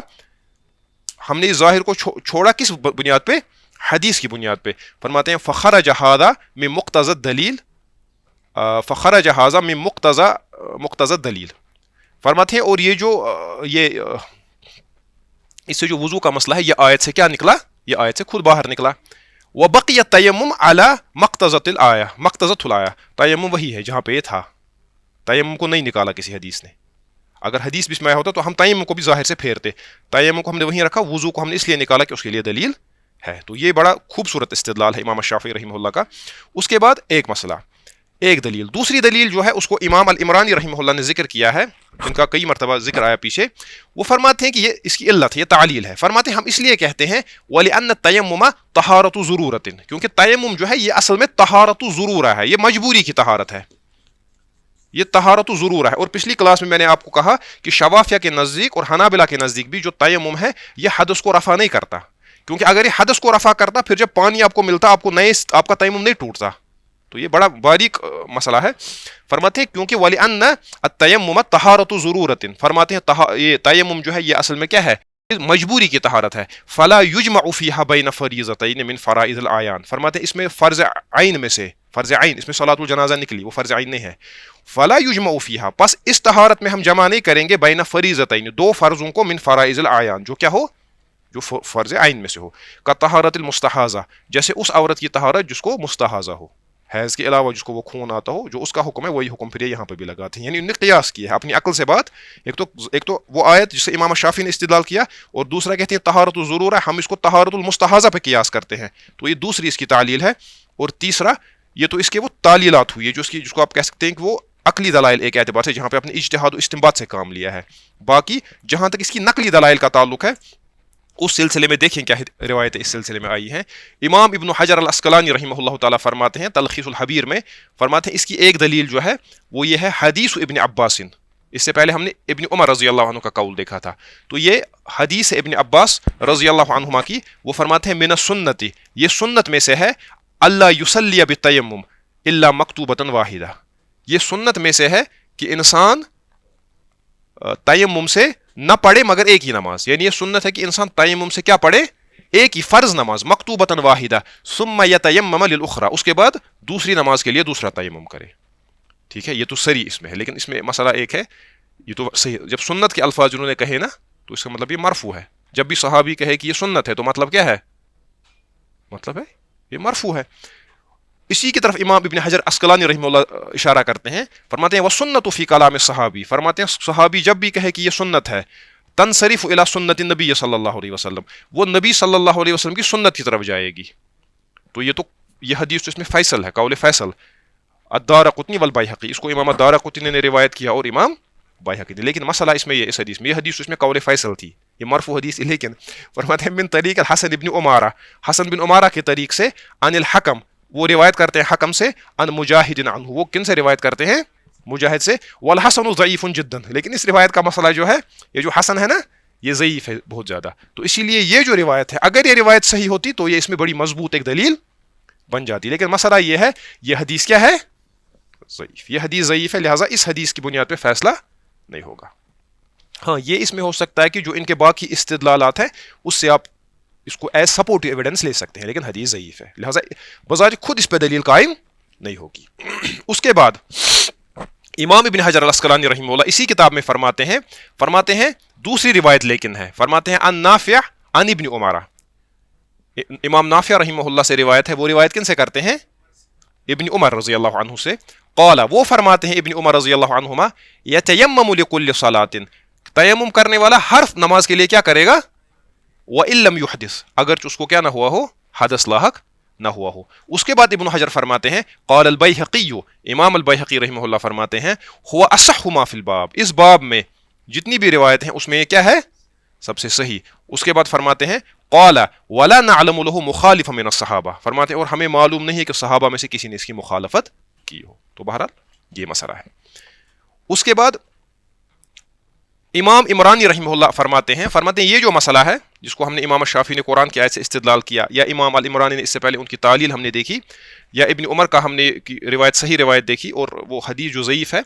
Speaker 2: ہم نے اس ظاہر کو چھوڑا کس بنیاد پہ, حدیث کی بنیاد پہ. فرماتے ہیں فخرج ھذا من مقتضى الدلیل, فخرج ھذا من مقتضى الدلیل. فرماتے ہیں اور یہ جو یہ اس سے جو وضو کا مسئلہ ہے یہ آیت سے کیا نکلا, یہ آیت سے خود باہر نکلا. وبقي التيمم على مقتضى الآية, مقتضى الآية, تیمم وہی ہے جہاں پہ یہ تھا, تیمم کو نہیں نکالا کسی حدیث نے. اگر حدیث بھی میں ہوتا تو ہم تیمم کو بھی ظاہر سے پھیرتے, تیمم کو ہم نے وہیں رکھا, وضو کو ہم نے اس لیے نکالا کہ اس کے لیے دلیل ہے. تو یہ بڑا خوبصورت استدلال ہے امام شافعی رحمہ اللہ کا. اس کے بعد ایک مسئلہ, ایک دلیل, دوسری دلیل جو ہے اس کو امام العمرانی رحمہ اللہ نے ذکر کیا ہے, جن کا کئی مرتبہ ذکر آیا پیچھے. وہ فرماتے ہیں کہ یہ اس کی علت ہے, یہ تعلیل ہے. فرماتے ہیں ہم اس لیے کہتے ہیں وَلِأَنَّ التَّيَمُّمَ طَهَارَةُ ضُرُورَةٍ, کیونکہ تیمم جو ہے یہ اصل میں طہارت ضرورہ ہے, یہ مجبوری کی طہارت ہے, یہ طہارت ضرور ہے. اور پچھلی کلاس میں نے آپ کو کہا کہ شوافیہ کے نزدیک اور حنابلہ کے نزدیک بھی جو تیمم ہے یہ حدث کو رفع نہیں کرتا, کیونکہ اگر یہ حدث کو رفع کرتا پھر جب پانی آپ کو ملتا آپ کا تیمم نہیں ٹوٹتا. تو یہ بڑا باریک مسئلہ ہے. فرماتے ہیں کیونکہ وَلِأَنَّ التَّيَمُّمَ طَهَارَةُ ضُرُورَةٍ, فرماتے ہیں یہ تیمم جو ہے یہ اصل میں کیا ہے, مجبوری کی طہارت ہے. فلا یجمع فیہا بین فریضتین من فرائض العیان. فرماتے ہیں اس میں فرض عین میں سے، فرض عین اس میں صلاۃ الجنازہ نکلی، وہ فرض عین نہیں ہے. فلا یجمع فیہا، پس اس طہارت میں ہم جمع نہیں کریں گے بین فریضتین، دو فرضوں کو، من فرائض العیان، جو کیا ہو، جو فرض عین میں سے ہو. کا طہارت المستحاضہ، جیسے اس عورت کی طہارت جس کو مستحاضہ ہو، حیض کے علاوہ جس کو وہ خون آتا ہو، جو اس کا حکم ہے وہی حکم پھر یہاں پہ بھی لگاتے ہیں. یعنی انہوں نے قیاس کیا ہے اپنی عقل سے بات. ایک تو وہ آیت جس سے امام شافعی نے استدلال کیا، اور دوسرا کہتے ہیں طہارت الضرورہ، ہم اس کو طہارت المستحاضہ پہ قیاس کرتے ہیں، تو یہ دوسری اس کی تعلیل ہے. اور تیسرا یہ تو اس کے وہ تعلیلات ہوئی، جس کو آپ کہہ سکتے ہیں کہ وہ عقلی دلائل ایک اعتبار سے، جہاں پہ اپنے اجتہاد و استنباط سے کام لیا ہے. باقی جہاں تک اس کی نقلی دلائل کا تعلق ہے، اس سلسلے میں دیکھیں کیا روایتیں اس سلسلے میں آئی ہیں. امام ابن حجر العسقلانی رحمہ اللہ تعالیٰ فرماتے ہیں تلخیص الحبیر میں، فرماتے ہیں اس کی ایک دلیل جو ہے وہ یہ ہے حدیث ابن عباس. اس سے پہلے ہم نے ابن عمر رضی اللہ عنہ کا قول دیکھا تھا، تو یہ حدیث ابن عباس رضی اللہ عنہما کی، وہ فرماتے ہیں من السنت، یہ سنت میں سے ہے، اللہ یصلی بالتیمم الا مکتوبۃ واحدہ، یہ سنت میں سے ہے کہ انسان تیمم سے نہ پڑھے مگر ایک ہی نماز. یعنی یہ سنت ہے کہ انسان تیمم سے کیا پڑھے، ایک ہی فرض نماز، مکتوبۃ واحدہ، ثم یتیمم للاخرى، اس کے بعد دوسری نماز کے لیے دوسرا تیمم کرے. ٹھیک ہے، یہ تو سری اس میں ہے، لیکن اس میں مسئلہ ایک ہے، یہ تو صحیح، جب سنت کے الفاظ جنہوں نے کہے نا تو اس کا مطلب یہ مرفوع ہے. جب بھی صحابی کہے کہ یہ سنت ہے تو مطلب کیا ہے، مطلب ہے یہ مرفوع ہے. اسی کی طرف امام ابن حجر عسقلانی رحمہ اللہ اشارہ کرتے ہیں، فرماتے ہیں وَالسُنَّةُ فِي کلام صحابی، فرماتے ہیں صحابی جب بھی کہے کہ یہ سنت ہے، تنصرف الی سنت النبی صلی اللہ علیہ وسلم، وہ نبی صلی اللہ علیہ وسلم کی سنت کی طرف جائے گی. تو یہ حدیث تو اس میں فیصل ہے، قول فیصل. الدارقطنی والبیہقی، اس کو امام الدارقطنی نے روایت کیا اور امام بایہقی نے. لیکن مسئلہ اس میں یہ، اس حدیث میں، یہ حدیث اس میں قول فیصل تھی، یہ مرفوع حدیث. لیکن فرماتے ہیں من طریق الحسن ابن عمارہ، حسن بن عمارہ کے طریق سے، عن الحکم، وہ روایت کرتے ہیں حکم سے، ان مجاہد عنہ، وہ کن سے روایت کرتے ہیں، مجاہد سے. والحسن ضعیف جدا، لیکن اس روایت کا مسئلہ جو ہے، یہ جو حسن ہے نا یہ ضعیف ہے بہت زیادہ. تو اسی لیے یہ جو روایت ہے، اگر یہ روایت صحیح ہوتی تو یہ اس میں بڑی مضبوط ایک دلیل بن جاتی. لیکن مسئلہ یہ ہے، یہ حدیث کیا ہے، ضعیف. یہ حدیث ضعیف ہے، لہٰذا اس حدیث کی بنیاد پہ فیصلہ نہیں ہوگا. ہاں یہ اس میں ہو سکتا ہے کہ جو ان کے باقی استدلالات ہیں اس سے آپ اس کو ایز سپورٹو ایویڈنس لے سکتے ہیں، لیکن حدیث ضعیف ہے، لہٰذا بذات خود اس پہ دلیل قائم نہیں ہوگی. اس کے بعد امام ابن حجر العسقلانی رحمہ اللہ اسی کتاب میں فرماتے ہیں دوسری روایت لیکن ہے، فرماتے ہیں ان نافع عن ابن عمر، امام نافع رحمہ اللہ سے روایت ہے، وہ روایت کن سے کرتے ہیں، ابن عمر رضی اللہ عنہ سے. قال، وہ فرماتے ہیں ابن عمر رضی اللہ عنہما، یتیمم لکل صلاۃ، تیمم کرنے والا ہر نماز کے لیے کیا کرے گا، وَإِن لَمْ يُحْدِث، اگرچہ اس کو کیا نہ ہوا ہو، حدث لاحق نہ ہوا ہو. اس کے بعد ابن حجر فرماتے ہیں قال البیہقی، امام البیہقی رحمہ اللہ فرماتے ہیں هو اصح ما فی الباب، اس باب میں جتنی بھی روایت ہیں اس میں یہ کیا ہے، سب سے صحیح. اس کے بعد فرماتے ہیں قال ولا نعلم له مخالفا من الصحابہ، فرماتے ہیں اور ہمیں معلوم نہیں ہے کہ صحابہ میں سے کسی نے اس کی مخالفت کی ہو. تو بہرحال یہ مسئلہ ہے. اس کے بعد امام عمرانی رحمہ اللہ فرماتے ہیں یہ جو مسئلہ ہے جس کو ہم نے امام شافعی نے قرآن کی آیت سے استدلال کیا، یا امام العمرانی نے اس سے پہلے ان کی تعلیل ہم نے دیکھی، یا ابن عمر کا ہم نے روایت صحیح روایت دیکھی اور وہ حدیث جو ضعیف ہے.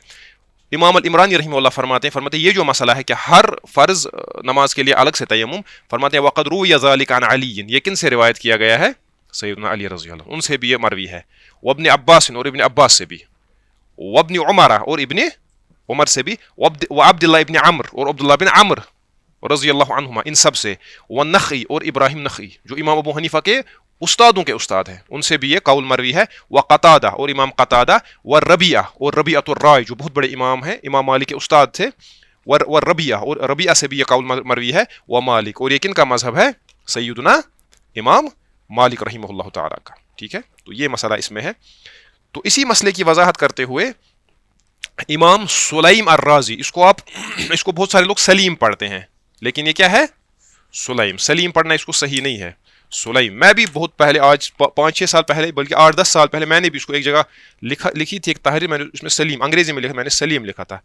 Speaker 2: امام العمرانی رحمہ اللہ فرماتے ہیں یہ جو مسئلہ ہے کہ ہر فرض نماز کے لیے الگ سے تیمم، فرماتے ہیں وقد روی ذلک عن علی، یہ کن سے روایت کیا گیا ہے، سیدنا علی رضی اللہ عنہ، ان سے بھی یہ مروی ہے. وابن عباس، اور ابن عباس سے بھی، وابن عمر، اور ابن عمر سے بھی، وعبد اللہ ابن عمر، اور عبداللہ بن عمر رضی اللہ عنہما، ان سب سے. والنخعی، اور ابراہیم نخعی جو امام ابو حنیفہ کے استادوں کے استاد ہیں، ان سے بھی یہ قول مروی ہے. وقتادہ، اور امام قتادہ. والربیعہ، اور ربیعۃ الرائے جو بہت بڑے امام ہیں، امام مالک کے استاد تھے. والربیعہ، اور ربیعہ سے بھی یہ قول مروی ہے. ومالک، اور یہ کن کا مذہب ہے، سیدنا امام مالک رحمہ اللہ تعالیٰ کا. ٹھیک ہے، تو یہ مسئلہ اس میں ہے. تو اسی مسئلے کی وضاحت کرتے ہوئے امام سلیم الرازی، اس کو بہت سارے لوگ سلیم پڑھتے ہیں، لیکن یہ کیا ہے، سلیم پڑھنا اس کو صحیح نہیں ہے. سلیم، میں بھی بہت پہلے، آج 5-6 سال پہلے، بلکہ 8-10 سال پہلے میں نے بھی اس کو ایک جگہ لکھی تھی ایک تحریر، میں نے اس میں سلیم انگریزی میں لکھا، میں نے سلیم لکھا تھا،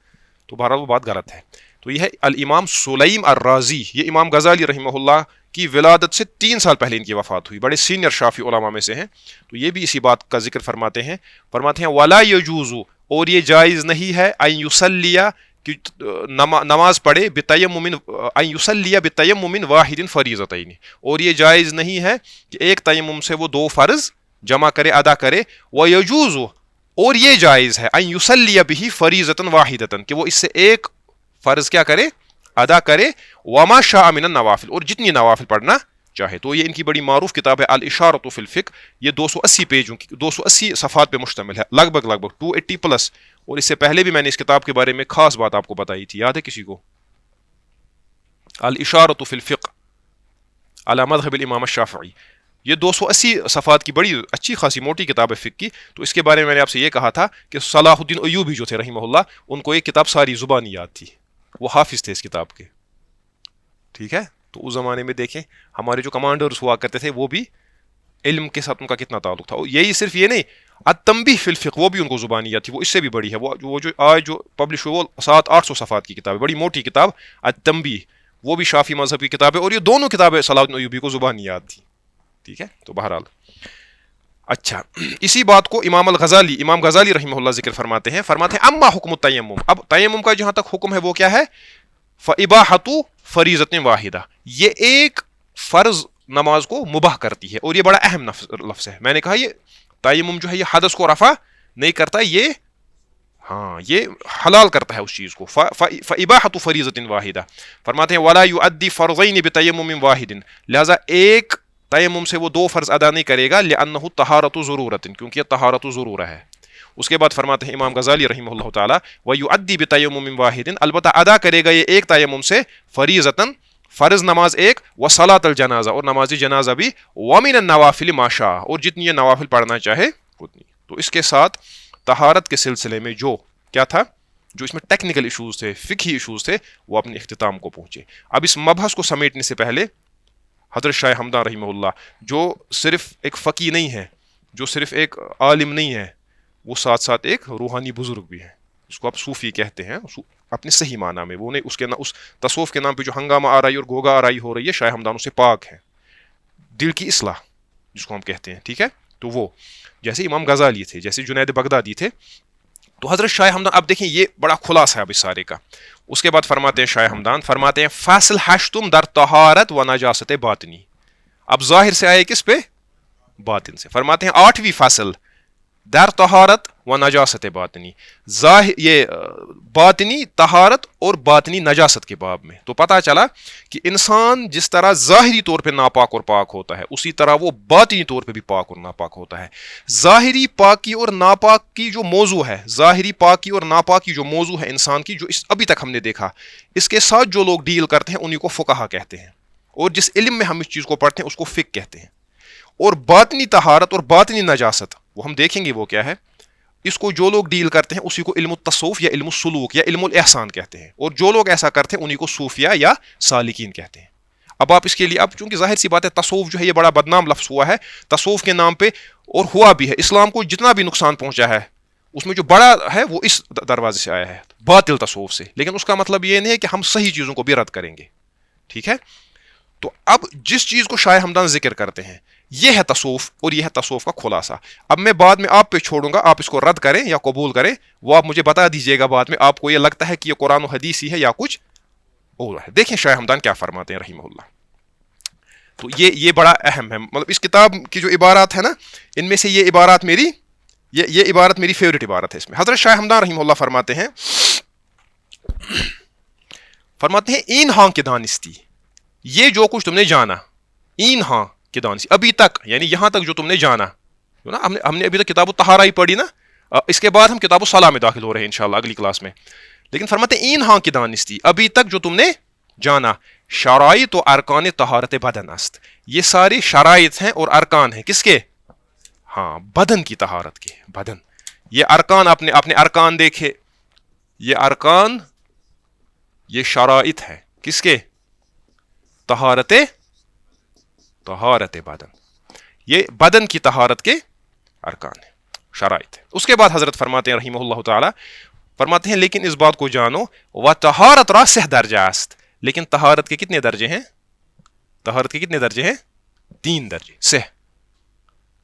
Speaker 2: تو بہرحال وہ بات غلط ہے. تو یہ ہے الامام سلیم الرازی، یہ امام غزالی رحمہ اللہ کی ولادت سے 3 سال پہلے ان کی وفات ہوئی، بڑے سینئر شافعی علماء میں سے ہیں. تو یہ بھی اسی بات کا ذکر فرماتے ہیں ولا یجوز، اور یہ جائز نہیں ہے ان یصلی، کہ نماز پڑھے بتیمم ان یصلی بتیمم واحد فریضتین، اور یہ جائز نہیں ہے کہ ایک تیمم سے وہ دو فرض جمع کرے ادا کرے، ویجوز، اور یہ جائز ہے ان یصلی بہ فریضۃ واحدۃ، کہ وہ اس سے ایک فرض کیا کرے، ادا کرے، وما شاء من النوافل، اور جتنی نوافل پڑھنا چاہے. تو یہ ان کی بڑی معروف کتاب ہے الاشارۃ فی الفقہ، یہ 280 پیجوں کی 280 صفحات پہ مشتمل ہے، لگ بھگ 280 پلس. اور اس سے پہلے بھی میں نے اس کتاب کے بارے میں خاص بات آپ کو بتائی تھی، یاد ہے کسی کو؟ الاشارۃ فی الفقہ علی مذہب الامام الشافعی، یہ 280 صفحات کی بڑی اچھی خاصی موٹی کتاب ہے فقہ کی. تو اس کے بارے میں میں نے آپ سے یہ کہا تھا کہ صلاح الدین ایوبی جو تھے رحمہ اللہ، ان کو یہ کتاب ساری زبانی یاد تھی، وہ حافظ تھے اس کتاب کے. ٹھیک ہے، تو اس زمانے میں دیکھیں ہمارے جو کمانڈرز ہوا کرتے تھے وہ بھی علم کے ساتھ ان کا کتنا تعلق تھا. یہی صرف یہ نہیں، التنبیہ فی الفقہ وہ بھی ان کو زبانی یاد تھی، وہ اس سے بھی بڑی ہے. وہ جو آج جو پبلش ہوئی وہ 700-800 صفحات کی کتاب ہے، بڑی موٹی کتاب التنبیہ، وہ بھی شافعی مذہب کی کتاب ہے. اور یہ دونوں کتابیں صلاح الدین ایوبی کو زبانی یاد تھی. ٹھیک ہے، تو بہرحال اچھا، اسی بات کو امام غزالی رحمہ اللہ ذکر فرماتے ہیں اما حکم التیمم، اب تیمم کا جہاں تک حکم ہے وہ کیا ہے؟ فاباحۃ فریضۃ واحدہ، یہ ایک فرض نماز کو مباح کرتی ہے. اور یہ بڑا اہم لفظ ہے. میں نے کہا یہ تیمم جو ہے یہ حدث کو رفع نہیں کرتا، یہ حلال کرتا ہے اس چیز کو. فاباحۃ فریضۃ واحدہ، فرماتے ہیں ولا یؤدی فرضین بتیمم واحد، لہذا ایک تیمم سے وہ دو فرض ادا نہیں کرے گا، لأنہ طہارۃ ضرورۃ، کیونکہ یہ طہارت ضرورہ ہے. اس کے بعد فرماتے ہیں امام غزالی رحمہ اللہ تعالی ویؤدی بتیمم واحد، البتہ ادا کرے گا یہ ایک تیمم سے فریضۃ فرض نماز ایک، وصلاۃ الجنازہ، اور نماز جنازہ بھی، ومن النوافل ما شاء، اور جتنی یہ نوافل پڑھنا چاہے اتنی. تو اس کے ساتھ طہارت کے سلسلے میں جو کیا تھا، جو اس میں ٹیکنیکل ایشوز تھے، فقہی ایشوز تھے، وہ اپنے اختتام کو پہنچے. اب اس مبحث کو سمیٹنے سے پہلے حضرت شاہ ہمدان رحمہ اللہ، جو صرف ایک فقی نہیں ہے، جو صرف ایک عالم نہیں ہے، وہ ساتھ ساتھ ایک روحانی بزرگ بھی ہے. اس کو آپ صوفی کہتے ہیں اپنے صحیح معنی میں. وہ نہیں اس تصوف کے نام پہ جو ہنگامہ آرائی اور گوگا آرائی ہو رہی ہے، شاہ ہمدان سے پاک ہے. دل کی اصلاح جس کو ہم کہتے ہیں. ٹھیک ہے، تو وہ جیسے امام غزالی تھے، جیسے جنید بغدادی تھے، تو حضرت شاہ ہمدان، اب دیکھیں یہ بڑا خلاصہ ہے اب اس سارے کا. اس کے بعد فرماتے ہیں شاہ ہمدان، فرماتے ہیں فاصل ہشتم در طہارت و نجاست باطنی. اب ظاہر سے آئے کس پہ؟ باطن سے. فرماتے ہیں 8ویں فصل در طہارت و نجاست باطنی، یہ باطنی طہارت اور باطنی نجاست کے باب میں. تو پتہ چلا کہ انسان جس طرح ظاہری طور پہ ناپاک اور پاک ہوتا ہے، اسی طرح وہ باطنی طور پہ بھی پاک اور ناپاک ہوتا ہے. ظاہری پاکی اور ناپاکی جو موضوع ہے، ظاہری پاکی اور ناپاکی جو موضوع ہے انسان کی، جو ابھی تک ہم نے دیکھا، اس کے ساتھ جو لوگ ڈیل کرتے ہیں انہیں کو فقہا کہتے ہیں، اور جس علم میں ہم اس چیز کو پڑھتے ہیں اس کو فقہ کہتے ہیں. اور باطنی طہارت اور باطنی نجاست وہ ہم دیکھیں گے وہ کیا ہے. اس کو جو لوگ ڈیل کرتے ہیں اسی کو علم التصوف یا علم السلوک یا علم الاحسان کہتے ہیں، اور جو لوگ ایسا کرتے ہیں انہیں کو صوفیہ یا سالکین کہتے ہیں. اب آپ اس کے لیے، اب چونکہ ظاہر سی بات ہے تصوف جو ہے یہ بڑا بدنام لفظ ہوا ہے تصوف کے نام پہ، اور ہوا بھی ہے. اسلام کو جتنا بھی نقصان پہنچا ہے اس میں جو بڑا ہے وہ اس دروازے سے آیا ہے، باطل تصوف سے. لیکن اس کا مطلب یہ نہیں ہے کہ ہم صحیح چیزوں کو بھی رد کریں گے. ٹھیک ہے، تو اب جس چیز کو شاہ ہمدان ذکر کرتے ہیں یہ ہے تصوف، اور یہ ہے تصوف کا خلاصہ. اب میں بعد میں آپ پہ چھوڑوں گا، آپ اس کو رد کریں یا قبول کریں، وہ آپ مجھے بتا دیجئے گا بعد میں آپ کو یہ لگتا ہے کہ یہ قرآن و حدیث ہی ہے یا کچھ اور ہے. دیکھیں شاہ ہمدان کیا فرماتے ہیں رحمہ اللہ. تو یہ بڑا اہم ہے. مطلب اس کتاب کی جو عبارات ہے نا، ان میں سے یہ عبارات یہ عبارت میری فیوریٹ عبارت ہے اس میں. حضرت شاہ ہمدان رحمہ اللہ فرماتے ہیں این ہاں کے دانستی، یہ جو کچھ تم نے جانا، این ہاں کے دانستی، ابھی تک یعنی یہاں تک جو تم نے جانا نا، ہم نے ابھی تک کتاب الطہارہ ہی پڑھی نا، اس کے بعد ہم کتاب الصلاۃ میں داخل ہو رہے ہیں انشاءاللہ اگلی کلاس میں. لیکن فرماتے ہیں این ہاں کی دانستی، ابھی تک جو تم نے جانا، شرائط و ارکان طہارت بدن است، یہ سارے شرائط ہیں اور ارکان ہیں کس کے؟ ہاں، بدن کی طہارت کے. بدن، یہ ارکان آپ نے ارکان دیکھے، یہ ارکان، یہ شرائط ہے کس کے؟ طہارت بدن. یہ بدن کی طہارت کے ارکان ہیں، شرائط ہے. اس کے بعد حضرت فرماتے ہیں رحمہ اللہ تعالی، فرماتے ہیں لیکن اس بات کو جانو و طہارت را 6 درجہ است، لیکن طہارت کے کتنے درجے ہیں؟ طہارت کے کتنے درجے ہیں؟ 3 درجے. 6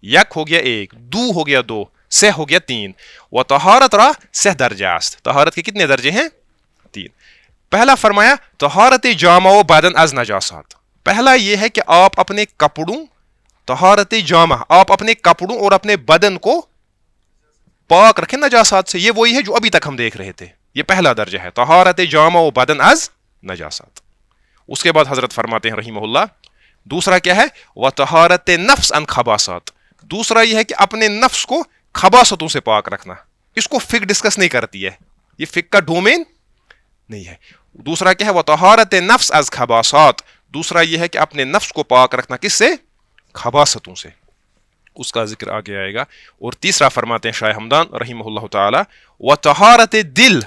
Speaker 2: یک ہو گیا 1، دو ہو گیا 2، 6 ہو گیا 3. و طہارت را 6 درجہ است، طہارت کے کتنے درجے ہیں؟ تین. پہلا فرمایا طہارت جامہ و بدن از نجاسات. پہلا یہ ہے کہ آپ اپنے کپڑوں, طہارت جامہ, آپ اپنے کپڑوں اور اپنے بدن کو پاک رکھیں نجاسات سے. یہ وہی ہے جو ابھی تک ہم دیکھ رہے تھے. یہ پہلا درجہ ہے, طہارت جامہ و بدن از نجاسات. اس کے بعد حضرت فرماتے ہیں رحمہ اللہ, دوسرا کیا ہے, وطہارت نفس عن خباثات. دوسرا یہ ہے کہ اپنے نفس کو خباثتوں سے پاک رکھنا. اس کو فقہ ڈسکس نہیں کرتی ہے, یہ فقہ کا ڈومین نہیں ہے. دوسرا کیا ہے, وطہارت نفس از خباثات. دوسرا یہ ہے کہ اپنے نفس کو پاک رکھنا کس سے, خباثتوں سے. اس کا ذکر آگے آئے گا. اور تیسرا فرماتے ہیں شاہ ہمدان رحمہ اللہ تعالی, وطہارت دل.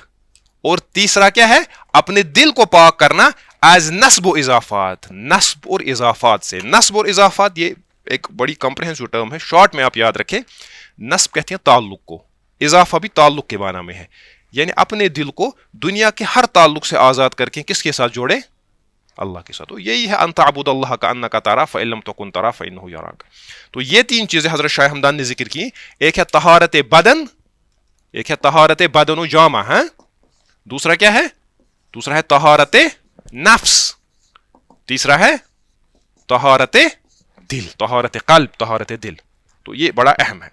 Speaker 2: اور تیسرا کیا ہے, اپنے دل کو پاک کرنا از نصب و اضافات. نصب اور اضافات سے. نصب اور اضافات یہ ایک بڑی کمپریہنسو ٹرم ہے, شارٹ میں آپ یاد رکھیں. نصب کہتے ہیں تعلق کو, اضافہ بھی تعلق کے معنی میں ہے. یعنی اپنے دل کو دنیا کے ہر تعلق سے آزاد کر کے کس کے ساتھ جوڑے, اللہ کے ساتھ. تو یہی ہے ان تعبد اللہ کانک تراہ فإن لم تکن تراہ فإنہ یراک. تو یہ تین چیزیں حضرت شاہ ہمدان نے ذکر کی. ایک ہے طہارت بدن, ایک ہے طہارت بدن و جامہ, ہاں. دوسرا کیا ہے, دوسرا ہے طہارت نفس. تیسرا ہے طہارت دل, طہارت قلب, طہارت دل. تو یہ بڑا اہم ہے.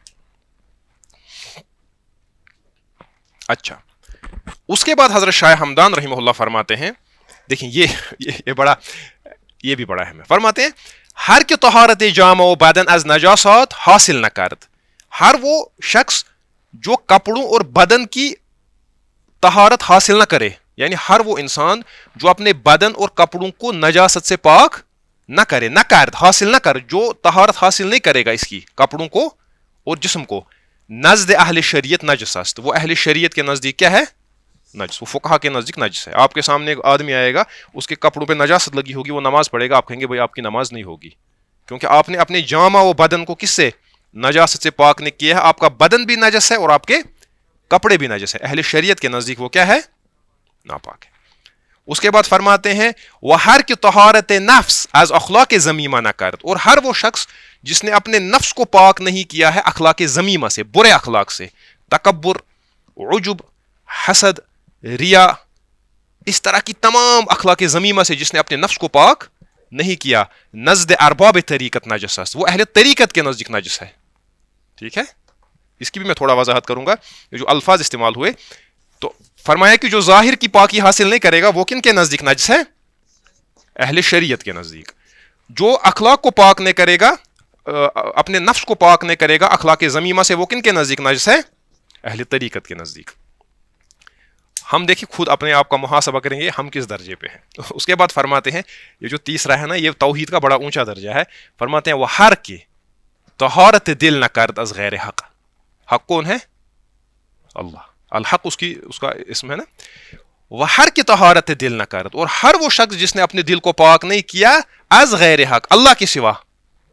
Speaker 2: اچھا, اس کے بعد حضرت شاہ ہمدان رحمہ اللہ فرماتے ہیں, دیکھیں یہ بڑا, یہ بھی بڑا اہم ہے. فرماتے ہیں ہر کہ طہارت جامہ و بدن از نجاسات حاصل نہ کرد. ہر وہ شخص جو کپڑوں اور بدن کی طہارت حاصل نہ کرے, یعنی ہر وہ انسان جو اپنے بدن اور کپڑوں کو نجاست سے پاک نہ کرے, نہ کرد, حاصل نہ کر, جو طہارت حاصل نہیں کرے گا اس کی, کپڑوں کو اور جسم کو, نزد اہل شریعت نجس است. وہ اہل شریعت کے نزدیک کیا ہے, نجس. وہ فقہا کے نزدیک نجس ہے. آپ کے سامنے ایک آدمی آئے گا, اس کے کپڑوں پہ نجاست لگی ہوگی, وہ نماز پڑھے گا, آپ کہیں گے بھائی آپ کی نماز نہیں ہوگی, کیونکہ آپ نے اپنے جامہ و بدن کو کس سے, نجاست سے پاک نے کیا ہے. آپ کا بدن بھی نجس ہے اور آپ کے کپڑے بھی نجس ہے. اہل شریعت کے نزدیک وہ کیا ہے, ناپاک ہے. اس کے بعد فرماتے ہیں وہ ہر کی طہارت نفس از اخلاق ذمیمہ نہ کرد. اور ہر وہ شخص جس نے اپنے نفس کو پاک نہیں کیا ہے اخلاق ذمیمہ سے, برے اخلاق سے, تکبر, عجب, حسد, ریا, اس طرح کی تمام اخلاق ذمیمہ سے جس نے اپنے نفس کو پاک نہیں کیا, نزد ارباب طریقت نجس است. وہ اہل طریقت کے نزدیک نجس ہے. ٹھیک ہے, اس کی بھی میں تھوڑا وضاحت کروں گا. یہ جو الفاظ استعمال ہوئے, تو فرمایا کہ جو ظاہر کی پاکی حاصل نہیں کرے گا وہ کن کے نزدیک نجس ہے, اہل شریعت کے نزدیک. جو اخلاق کو پاک نہیں کرے گا, اپنے نفس کو پاک نہیں کرے گا اخلاق ذمیمہ سے, وہ کن کے نزدیک نجس ہے, اہل طریقت کے نزدیک. ہم دیکھیں خود اپنے آپ کا محاسبہ کریں گے ہم کس درجے پہ ہیں. اس کے بعد فرماتے ہیں یہ جو تیسرا ہے نا, یہ توحید کا بڑا اونچا درجہ ہے. فرماتے ہیں وہ ہر کے طہارت دل نہ کرد از غیر حق. حق کون ہے, اللہ. الحق اس کا اسم ہے نا. وہ ہر کی طہارت دل نہ کرد. اور ہر وہ شخص جس نے اپنے دل کو پاک نہیں کیا از غیر حق, اللہ کے سوا,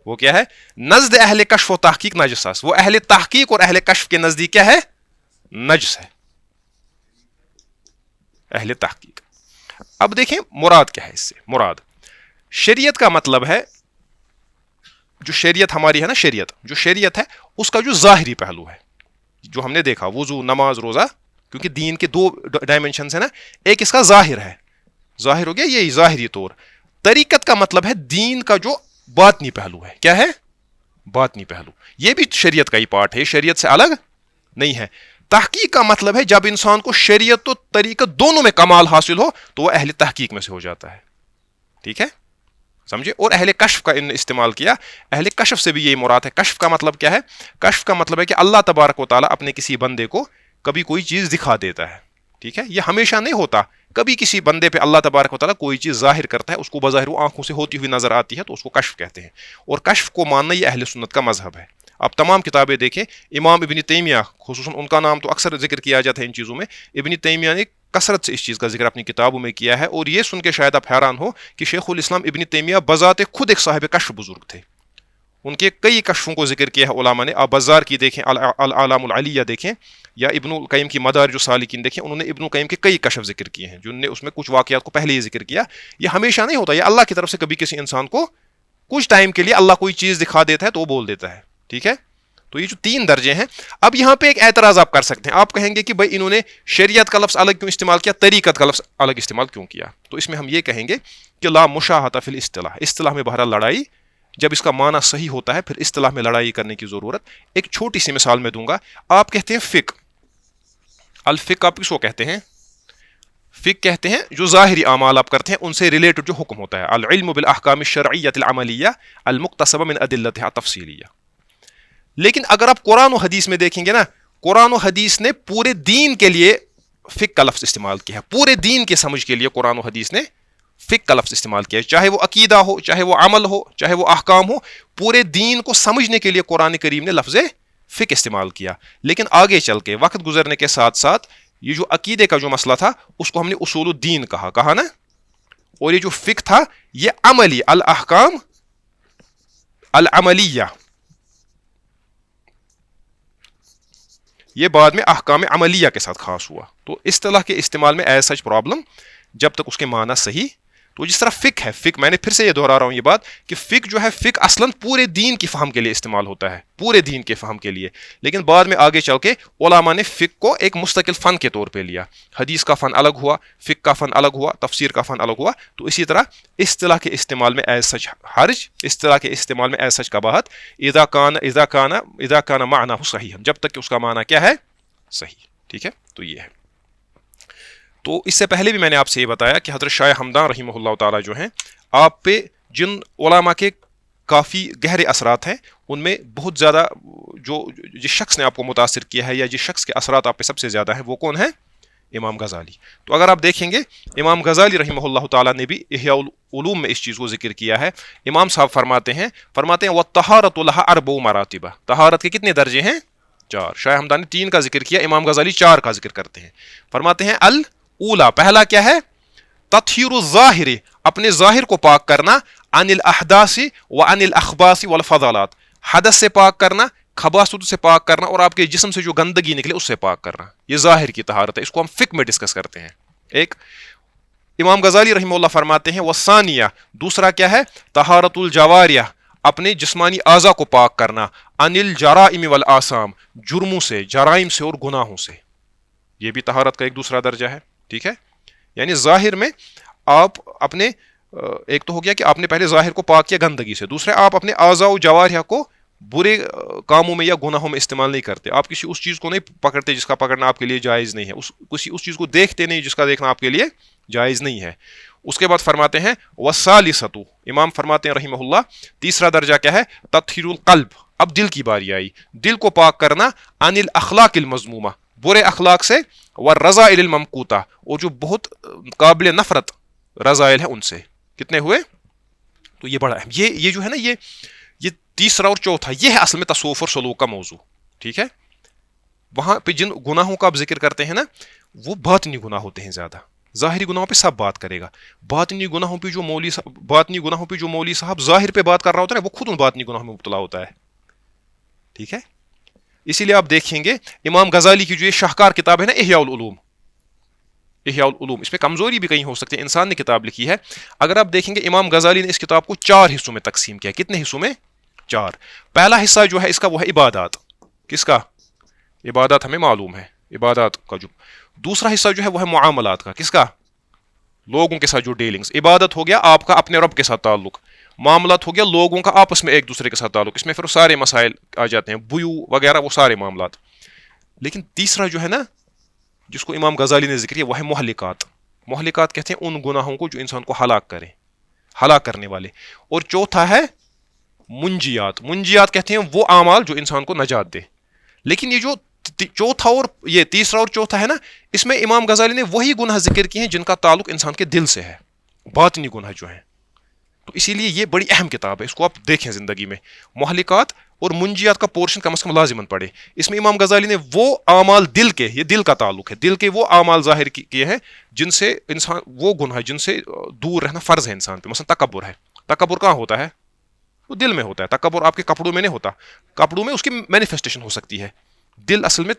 Speaker 2: وہ کیا ہے, نزد اہل کشف و تحقیق نجس است. وہ اہل تحقیق اور اہل کشف کے نزدیک کیا ہے, نجس ہے, اہل تحقیق. اب دیکھیں مراد کیا ہے اس سے. مراد شریعت کا مطلب ہے, جو شریعت ہماری ہے نا, شریعت جو شریعت ہے اس کا جو ظاہری پہلو ہے, جو ہم نے دیکھا, وضو, نماز, روزہ, کیونکہ دین کے دو ڈائمنشنز ہیں نا. ایک اس کا ظاہر ہے, ظاہر ہو گیا یہی ظاہری طور. طریقت کا مطلب ہے دین کا جو باطنی پہلو ہے. کیا ہے, باطنی پہلو. یہ بھی شریعت کا ہی پارٹ ہے, شریعت سے الگ نہیں ہے. تحقیق کا مطلب ہے جب انسان کو شریعت و طریقت دونوں میں کمال حاصل ہو تو وہ اہل تحقیق میں سے ہو جاتا ہے. ٹھیک ہے, سمجھے. اور اہل کشف کا استعمال کیا, اہل کشف سے بھی یہی مراد ہے. کشف کا مطلب کیا ہے, کشف کا مطلب ہے کہ اللہ تبارک و تعالیٰ اپنے کسی بندے کو کبھی کوئی چیز دکھا دیتا ہے. ٹھیک ہے, یہ ہمیشہ نہیں ہوتا. کبھی کسی بندے پہ اللہ تبارک و تعالیٰ کوئی چیز ظاہر کرتا ہے, اس کو بظاہر وہ آنکھوں سے ہوتی ہوئی نظر آتی ہے, تو اس کو کشف کہتے ہیں. اور کشف کو ماننا یہ اہل سنت کا مذہب ہے. آپ تمام کتابیں دیکھیں, امام ابن تیمیہ خصوصاً, ان کا نام تو اکثر ذکر کیا جاتا ہے ان چیزوں میں. ابن تیمیہ نے کثرت سے اس چیز کا ذکر اپنی کتابوں میں کیا ہے. اور یہ سن کے شاید آپ حیران ہو کہ شیخ الاسلام ابن تیمیہ بذات خود ایک صاحب کشف بزرگ تھے. ان کے کئی کشفوں کو ذکر کیا ہے علماء نے. آپ بزار کی دیکھیں, العلام العلیہ دیکھیں, یا ابن القیم کی مدارج السالکین دیکھیں. انہوں نے ابن القیم کے کئی کشف ذکر کیے ہیں, جن نے اس میں کچھ واقعات کو پہلے ہی ذکر کیا. یہ ہمیشہ نہیں ہوتا, یہ اللہ کی طرف سے کبھی کسی انسان کو کچھ ٹائم کے لیے اللہ کوئی چیز دکھا دیتا ہے تو وہ بول دیتا ہے. ٹھیک ہے, تو یہ جو 3 درجے ہیں. اب یہاں پہ ایک اعتراض آپ کر سکتے ہیں. آپ کہیں گے کہ بھائی انہوں نے شریعت کا لفظ الگ کیوں استعمال کیا, طریقت کا لفظ الگ استعمال کیوں کیا. تو اس میں ہم یہ کہیں گے کہ لا مشاہۃ فی الاصطلاح, اصطلاح میں بہرحال لڑائی, جب اس کا معنی صحیح ہوتا ہے پھر اصطلاح میں لڑائی کرنے کی ضرورت. ایک چھوٹی سی مثال میں دوں گا. آپ کہتے ہیں فقہ, الفقہ آپ کس کو کہتے ہیں؟ فقہ کہتے ہیں جو ظاہری اعمال آپ کرتے ہیں ان سے ریلیٹڈ جو حکم ہوتا ہے. العلم بالاحکام الشرعیۃ العملیہ المقتصبہ من ادلتها التفصیلیہ. لیکن اگر آپ قرآن و حدیث میں دیکھیں گے نا, قرآن و حدیث نے پورے دین کے لیے فقہ کا لفظ استعمال کیا ہے. پورے دین کے سمجھ کے لیے قرآن و حدیث نے فقہ کا لفظ استعمال کیا ہے. چاہے وہ عقیدہ ہو, چاہے وہ عمل ہو, چاہے وہ احکام ہو, پورے دین کو سمجھنے کے لیے قرآن کریم نے لفظ فقہ استعمال کیا. لیکن آگے چل کے وقت گزرنے کے ساتھ ساتھ یہ جو عقیدے کا جو مسئلہ تھا اس کو ہم نے اصول الدین کہا نا, اور یہ جو فقہ تھا یہ عملی, الاحکام العملیہ, یہ بعد میں احکام عملیہ کے ساتھ خاص ہوا. تو اصطلاح کے استعمال میں ایز سچ پرابلم جب تک اس کے معنی صحیح. تو جس طرح فقہ ہے, فقہ میں نے پھر سے یہ دہرا رہا ہوں یہ بات کہ فقہ جو ہے فقہ اصلاً پورے دین کی فہم کے لیے استعمال ہوتا ہے, پورے دین کے فہم کے لیے. لیکن بعد میں آگے چل کے علماء نے فقہ کو ایک مستقل فن کے طور پہ لیا. حدیث کا فن الگ ہوا, فقہ کا فن الگ ہوا, تفسیر کا فن الگ ہوا. تو اسی طرح اصطلاح کے استعمال میں ایز سچ حرج, اصطلاح کے استعمال میں ایز سچ قباحت, اذا کان معنی صحیح, جب تک کہ اس کا معنی کیا ہے, صحیح. ٹھیک ہے, تو یہ ہے. تو اس سے پہلے بھی میں نے آپ سے یہ بتایا کہ حضرت شاہ ہمدان رحمہ اللہ تعالیٰ جو ہیں, آپ پہ جن علماء کے کافی گہرے اثرات ہیں ان میں بہت زیادہ جو جس شخص نے آپ کو متاثر کیا ہے یا جس شخص کے اثرات آپ پہ سب سے زیادہ ہیں وہ کون ہے؟ امام غزالی. تو اگر آپ دیکھیں گے امام غزالی رحمہ اللہ تعالیٰ نے بھی احیاء العلوم میں اس چیز کو ذکر کیا ہے. امام صاحب فرماتے ہیں وَالطَّهَارَةُ لَهَا أَرْبَعُ مَرَاتِبَ, طہارت کے کتنے درجے ہیں؟ 4. شاہ ہمدان نے 3 کا ذکر کیا, امام غزالی 4 کا ذکر کرتے ہیں. فرماتے ہیں اولا, پہلا کیا ہے؟ تطہیر الظاہر, اپنے ظاہر کو پاک کرنا, عن الاحداث وعن الاخباث والفضلات, حدث سے پاک کرنا, خباثت سے پاک کرنا, اور آپ کے جسم سے جو گندگی نکلے اس سے پاک کرنا. یہ ظاہر کی طہارت ہے, اس کو ہم فقہ میں ڈسکس کرتے ہیں. ایک امام غزالی رحمہ اللہ فرماتے ہیں والثانیہ, دوسرا کیا ہے؟ طہارت الجواریہ, اپنے جسمانی اعضاء کو پاک کرنا, عن الجرائم والآثام, جرموں سے, جرائم سے اور گناہوں سے. یہ بھی طہارت کا ایک دوسرا درجہ ہے. ٹھیک ہے, یعنی ظاہر میں آپ اپنے, ایک تو ہو گیا کہ آپ نے پہلے ظاہر کو پاک کیا گندگی سے, دوسرے آپ اپنے اعضاء و جوارح کو برے کاموں میں یا گناہوں میں استعمال نہیں کرتے. آپ کسی اس چیز کو نہیں پکڑتے جس کا پکڑنا آپ کے لیے جائز نہیں ہے, اس چیز کو دیکھتے نہیں جس کا دیکھنا آپ کے لیے جائز نہیں ہے. اس کے بعد فرماتے ہیں والثالثۃ, امام فرماتے ہیں رحمہ اللہ تیسرا درجہ کیا ہے؟ تطہیر القلب, اب دل کی باری آئی, دل کو پاک کرنا, عن الاخلاق المذمومہ, برے اخلاق سے, والرذائل الممقوتہ, اور جو بہت قابل نفرت رذائل ہیں ان سے. کتنے ہوئے؟ تو یہ بڑا اہم, یہ جو ہے نا, یہ تیسرا اور چوتھا, یہ ہے اصل میں تصوف اور سلوک کا موضوع. ٹھیک ہے, وہاں پہ جن گناہوں کا آپ ذکر کرتے ہیں نا وہ باطنی گناہ ہوتے ہیں زیادہ. ظاہری گناہوں پہ سب بات کرے گا, باطنی گناہوں پہ جو مولوی صاحب ظاہر پہ بات کر رہا ہوتا ہے نا وہ خود ان باطنی گناہوں میں مبتلا ہوتا ہے. ٹھیک ہے, اسی لیے آپ دیکھیں گے امام غزالی کی جو یہ شاہکار کتاب ہے نا احیاء العلوم, اس میں کمزوری بھی کہیں ہو سکتی ہے, انسان نے کتاب لکھی ہے. اگر آپ دیکھیں گے امام غزالی نے اس کتاب کو 4 حصوں میں تقسیم کیا. کتنے حصوں میں؟ 4. پہلا حصہ جو ہے اس کا وہ ہے عبادات. کس کا؟ عبادات ہمیں معلوم ہے, عبادات کا جو. دوسرا حصہ جو ہے وہ ہے معاملات کا. کس کا؟ لوگوں کے ساتھ جو ڈیلنگز. عبادت ہو گیا آپ کا اپنے رب کے ساتھ تعلق, معاملات ہو گیا لوگوں کا آپس میں ایک دوسرے کے ساتھ تعلق, اس میں پھر سارے مسائل آ جاتے ہیں, بیو وغیرہ, وہ سارے معاملات. لیکن تیسرا جو ہے نا جس کو امام غزالی نے ذکر کیا وہ ہے مہلکات. مہلکات کہتے ہیں ان گناہوں کو جو انسان کو ہلاک کرے, ہلاک کرنے والے. اور چوتھا ہے منجیات. منجیات کہتے ہیں وہ اعمال جو انسان کو نجات دے. لیکن یہ جو چوتھا اور یہ تیسرا اور چوتھا ہے نا, اس میں امام غزالی نے وہی گناہ ذکر کیے ہیں جن کا تعلق انسان کے دل سے ہے, باطنی گناہ جو ہیں. تو اسی لیے یہ بڑی اہم کتاب ہے, اس کو آپ دیکھیں زندگی میں. مہلکات اور منجیات کا پورشن کم از کم لازماً پڑھے. اس میں امام غزالی نے وہ اعمال دل کے, یہ دل کا تعلق ہے, دل کے وہ اعمال ظاہر کیے ہیں جن سے انسان, وہ گناہ جن سے دور رہنا فرض ہے انسان پہ. مثلا تکبر ہے. تکبر کہاں ہوتا ہے؟ وہ دل میں ہوتا ہے. تکبر آپ کے کپڑوں میں نہیں ہوتا, کپڑوں میں اس کی مینیفیسٹیشن ہو سکتی ہے. دل اصل میں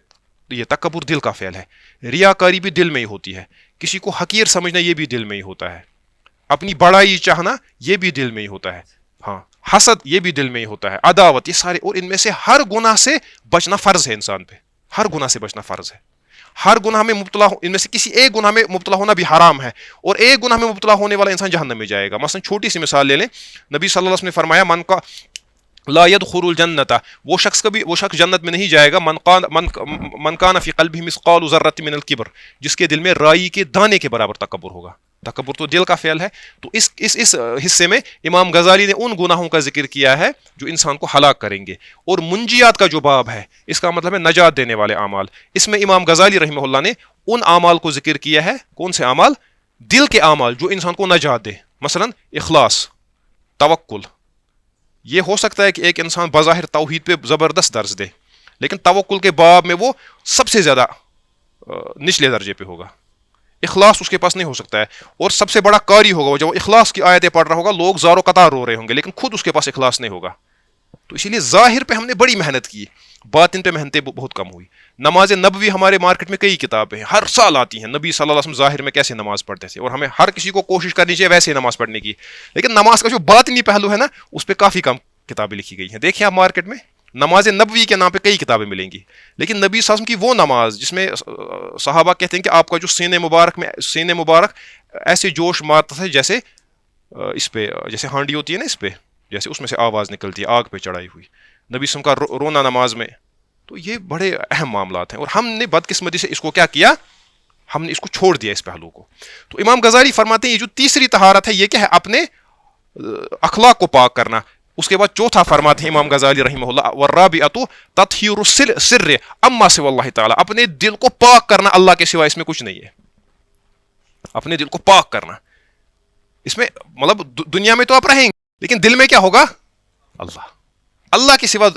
Speaker 2: یہ تکبر دل کا فعل ہے. ریاکاری بھی دل میں ہی ہوتی ہے. کسی کو حقیر سمجھنا یہ بھی دل میں ہی ہوتا ہے. اپنی بڑائی چاہنا یہ بھی دل میں ہی ہوتا ہے. ہاں, حسد یہ بھی دل میں ہی ہوتا ہے, عداوت, یہ سارے, اور ان میں سے ہر گناہ سے بچنا فرض ہے انسان پہ, ہر گناہ سے بچنا فرض ہے. ہر گناہ میں مبتلا ان میں سے کسی ایک گناہ میں مبتلا ہونا بھی حرام ہے, اور ایک گناہ میں مبتلا ہونے والا انسان جہنم میں جائے گا. مثلا چھوٹی سی مثال لے لیں, نبی صلی اللہ علیہ وسلم نے فرمایا من کا لا يدخل الجنت, وہ شخص جنت میں نہیں جائے گا, من کان فی قلبہ مثقال ذرۃ من الکبر, جس کے دل میں رائی کے دانے کے برابر تکبر ہوگا. تکبر تو دل کا فعل ہے. تو اس حصے میں امام غزالی نے ان گناہوں کا ذکر کیا ہے جو انسان کو ہلاک کریں گے. اور منجیات کا جو باب ہے, اس کا مطلب ہے نجات دینے والے اعمال, اس میں امام غزالی رحمہ اللہ نے ان اعمال کو ذکر کیا ہے. کون سے اعمال؟ دل کے اعمال جو انسان کو نجات دے. مثلا اخلاص, توکل. یہ ہو سکتا ہے کہ ایک انسان بظاہر توحید پہ زبردست درس دے, لیکن توکل کے باب میں وہ سب سے زیادہ نچلے درجے پہ ہوگا. اخلاص اس کے پاس نہیں ہو سکتا ہے, اور سب سے بڑا قاری ہوگا وہ, جب وہ اخلاص کی آیتیں پڑھ رہا ہوگا لوگ زارو قطار رو رہے ہوں گے, لیکن خود اس کے پاس اخلاص نہیں ہوگا. تو اسی لیے ظاہر پہ ہم نے بڑی محنت کی, باطن پہ محنتیں بہت کم ہوئی. نماز نبوی ہمارے مارکیٹ میں کئی کتابیں ہیں, ہر سال آتی ہیں, نبی صلی اللہ علیہ وسلم ظاہر میں کیسے نماز پڑھتے تھے, اور ہمیں ہر کسی کو کوشش کرنی چاہیے ویسے نماز پڑھنے کی. لیکن نماز کا جو باطنی پہلو ہے نا, اس پہ کافی کم کتابیں لکھی گئی ہیں. دیکھیں آپ مارکیٹ میں نماز نبوی کے نام پہ کئی کتابیں ملیں گی, لیکن نبی صلی اللہ علیہ وسلم کی وہ نماز جس میں صحابہ کہتے ہیں کہ آپ کا جو سینے مبارک ایسے جوش مارتا تھا جیسے اس پہ جیسے ہانڈی ہوتی ہے نا, اس پہ جیسے اس میں سے آواز نکلتی ہے آگ پہ چڑھائی ہوئی. نبی صلی اللہ علیہ وسلم کا رونا نماز میں. تو یہ بڑے اہم معاملات ہیں, اور ہم نے بدقسمتی سے اس کو کیا کیا, ہم نے اس کو چھوڑ دیا اس پہلو کو. تو امام غزالی فرماتے ہیں یہ جو تیسری طہارت ہے یہ کیا ہے, اپنے اخلاق کو پاک کرنا. اس کے بعد چوتھا فرماتے ہیں امام غزالی رحمہ اللہ, والرابعۃ تطہیر السر اما سوى اللہ تعالی, اپنے دل کو پاک کرنا اللہ کے سوا, اس میں کچھ نہیں ہے. اپنے دل کو پاک کرنا, اس میں مطلب دنیا میں تو آپ رہیں گے لیکن دل میں کیا ہوگا, اللہ کے سوا.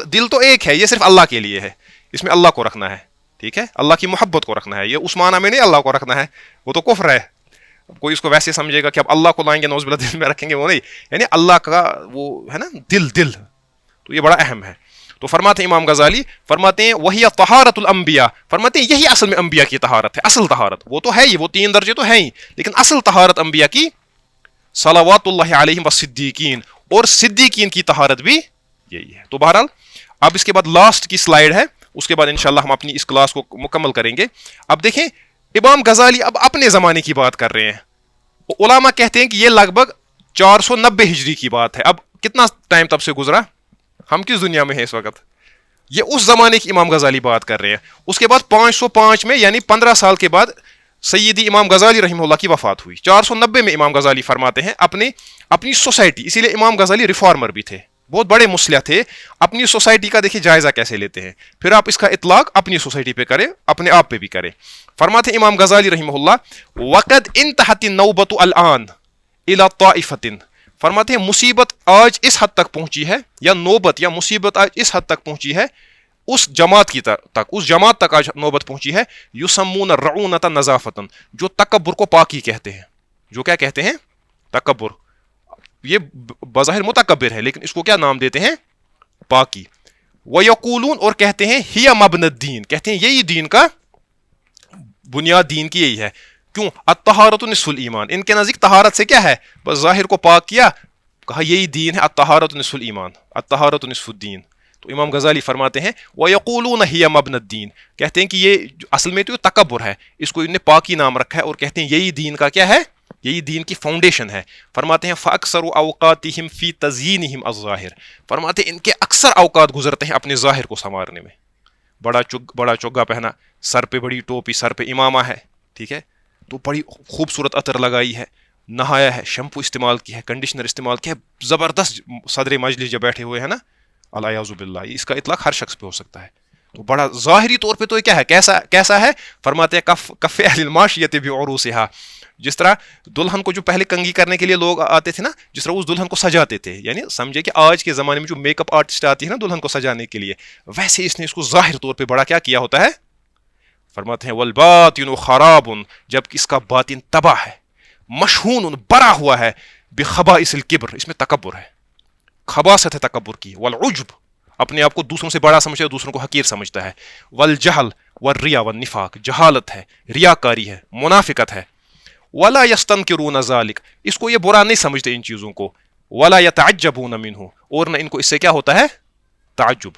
Speaker 2: دل تو ایک ہے, یہ صرف اللہ کے لیے ہے, اس میں اللہ کو رکھنا ہے, ٹھیک ہے, اللہ کی محبت کو رکھنا ہے. یہ اس معنی میں نہیں اللہ کو رکھنا ہے, وہ تو کفر ہے. کوئی اس کو ویسے سمجھے گا کہ اب اللہ کو لائیں گے نعوذ باللہ دل میں رکھیں گے, وہ نہیں, یعنی اللہ کا وہ ہے نا دل. تو یہ بڑا اہم ہے. تو فرماتے ہیں امام غزالی, فرماتے ہیں وہی طہارت الانبیاء, فرماتے ہیں یہی اصل میں انبیاء کی طہارت ہے. اصل طہارت وہ تو ہے ہی, وہ 3 درجے تو ہیں ہی, لیکن اصل طہارت انبیاء کی صلوات اللہ علیہم والصدیقین, اور صدیقین کی طہارت بھی یہی ہے. تو بہرحال اب اس کے بعد لاسٹ کی سلائیڈ ہے, اس کے بعد انشاءاللہ ہم اپنی اس کلاس کو مکمل کریں گے. اب دیکھیں امام غزالی اب اپنے زمانے کی بات کر رہے ہیں. علماء کہتے ہیں کہ یہ لگ بھگ 490 ہجری کی بات ہے. اب کتنا ٹائم تب سے گزرا, ہم کس دنیا میں ہیں اس وقت, یہ اس زمانے کی امام غزالی بات کر رہے ہیں. اس کے بعد 505 میں یعنی 15 سال کے بعد سیدی امام غزالی رحمہ اللہ کی وفات ہوئی. 490 میں امام غزالی فرماتے ہیں اپنی سوسائٹی, اسی لیے امام غزالی ریفارمر بھی تھے, بہت بڑے مصلح تھے. اپنی سوسائٹی کا دیکھیے جائزہ کیسے لیتے ہیں, پھر آپ اس کا اطلاق اپنی سوسائٹی پہ کریں, اپنے آپ پہ بھی کریں. فرماتے ہیں امام غزالی رحمہ اللہ, وقد انتہت النوبۃ الآن الی طائفۃ, فرماتے ہیں مصیبت آج اس حد تک پہنچی ہے, یا نوبت یا مصیبت آج اس حد تک پہنچی ہے, اس جماعت کی تک, اس جماعت تک آج نوبت پہنچی ہے, یسمون الرعونۃ نظافۃ, جو تکبر کو پاکی کہتے ہیں. جو کیا کہتے ہیں, تکبر. یہ بظاہر متکبر ہے لیکن اس کو کیا نام دیتے ہیں, پاکی. وَيَقُولُونَ, اور کہتے ہیں ہِيَ مَبْنَ الدِّينِ, کہتے ہیں یہی دین کا بنیاد, دین کی یہی ہے. کیوں, الطہارۃ نصف الایمان, ان کے نزدیک طہارت سے کیا ہے, بس ظاہر کو پاک کیا, کہا یہی دین ہے, الطہارۃ نصف الایمان, الطہارۃ نصف الدین. تو امام غزالی فرماتے ہیں وَيَقُولُونَ هِيَ مَبْنَ الدِّينِ, کہتے ہیں کہ یہ اصل میں تو تکبر ہے, اس کو انہوں نے پاکی نام رکھا ہے, اور کہتے ہیں یہی دین کا کیا ہے, یہی دین کی فاؤنڈیشن ہے. فرماتے ہیں فَأَكْثَرُ أَوْقَاتِهِمْ فِي تَزْيِينِهِمْ الظَّاهِرِ, فرماتے ہیں ان کے اکثر اوقات گزرتے ہیں اپنے ظاہر کو سنوارنے میں. بڑا چوگا پہنا, سر پہ بڑی ٹوپی, سر پہ امامہ ہے, ٹھیک ہے, تو بڑی خوبصورت عطر لگائی ہے, نہایا ہے, شیمپو استعمال کیا ہے, کنڈیشنر استعمال کیا ہے, زبردست صدر مجلس جب بیٹھے ہوئے ہیں نا, الیاذ باللہ, اس کا اطلاق ہر شخص پہ ہو سکتا ہے. تو بڑا ظاہری طور پہ تو یہ کیا ہے, کیسا ہے, فرماتے ہیں کف اہل الماشیۃ بعروسها, جس طرح دلہن کو جو پہلے کنگھی کرنے کے لیے لوگ آتے تھے نا, جس طرح اس دلہن کو سجاتے تھے, یعنی سمجھے کہ آج کے زمانے میں جو میک اپ آرٹسٹ آتی ہے نا دلہن کو سجانے کے لیے, ویسے اس نے اس کو ظاہر طور پہ بڑا کیا ہوتا ہے. فرماتے ہیں والباطن خراب, جبکہ اس کا باطن تباہ ہے, مشہون, بھرا ہوا ہے, بخبائث الکبر, اس میں تکبر ہے, خباثت ہے تکبر کی, والعجب, اپنے آپ کو دوسروں سے بڑا سمجھتا ہے, دوسروں کو حقیر سمجھتا ہے, والجہل والریا والنفاق, جہالت ہے, ریاکاری ہے, منافقت ہے, ولا یستنکرون ذلک, اس کو یہ برا نہیں سمجھتے ان چیزوں کو, ولا يتعجبون منه, اور نہ ان کو اس سے کیا ہوتا ہے تعجب.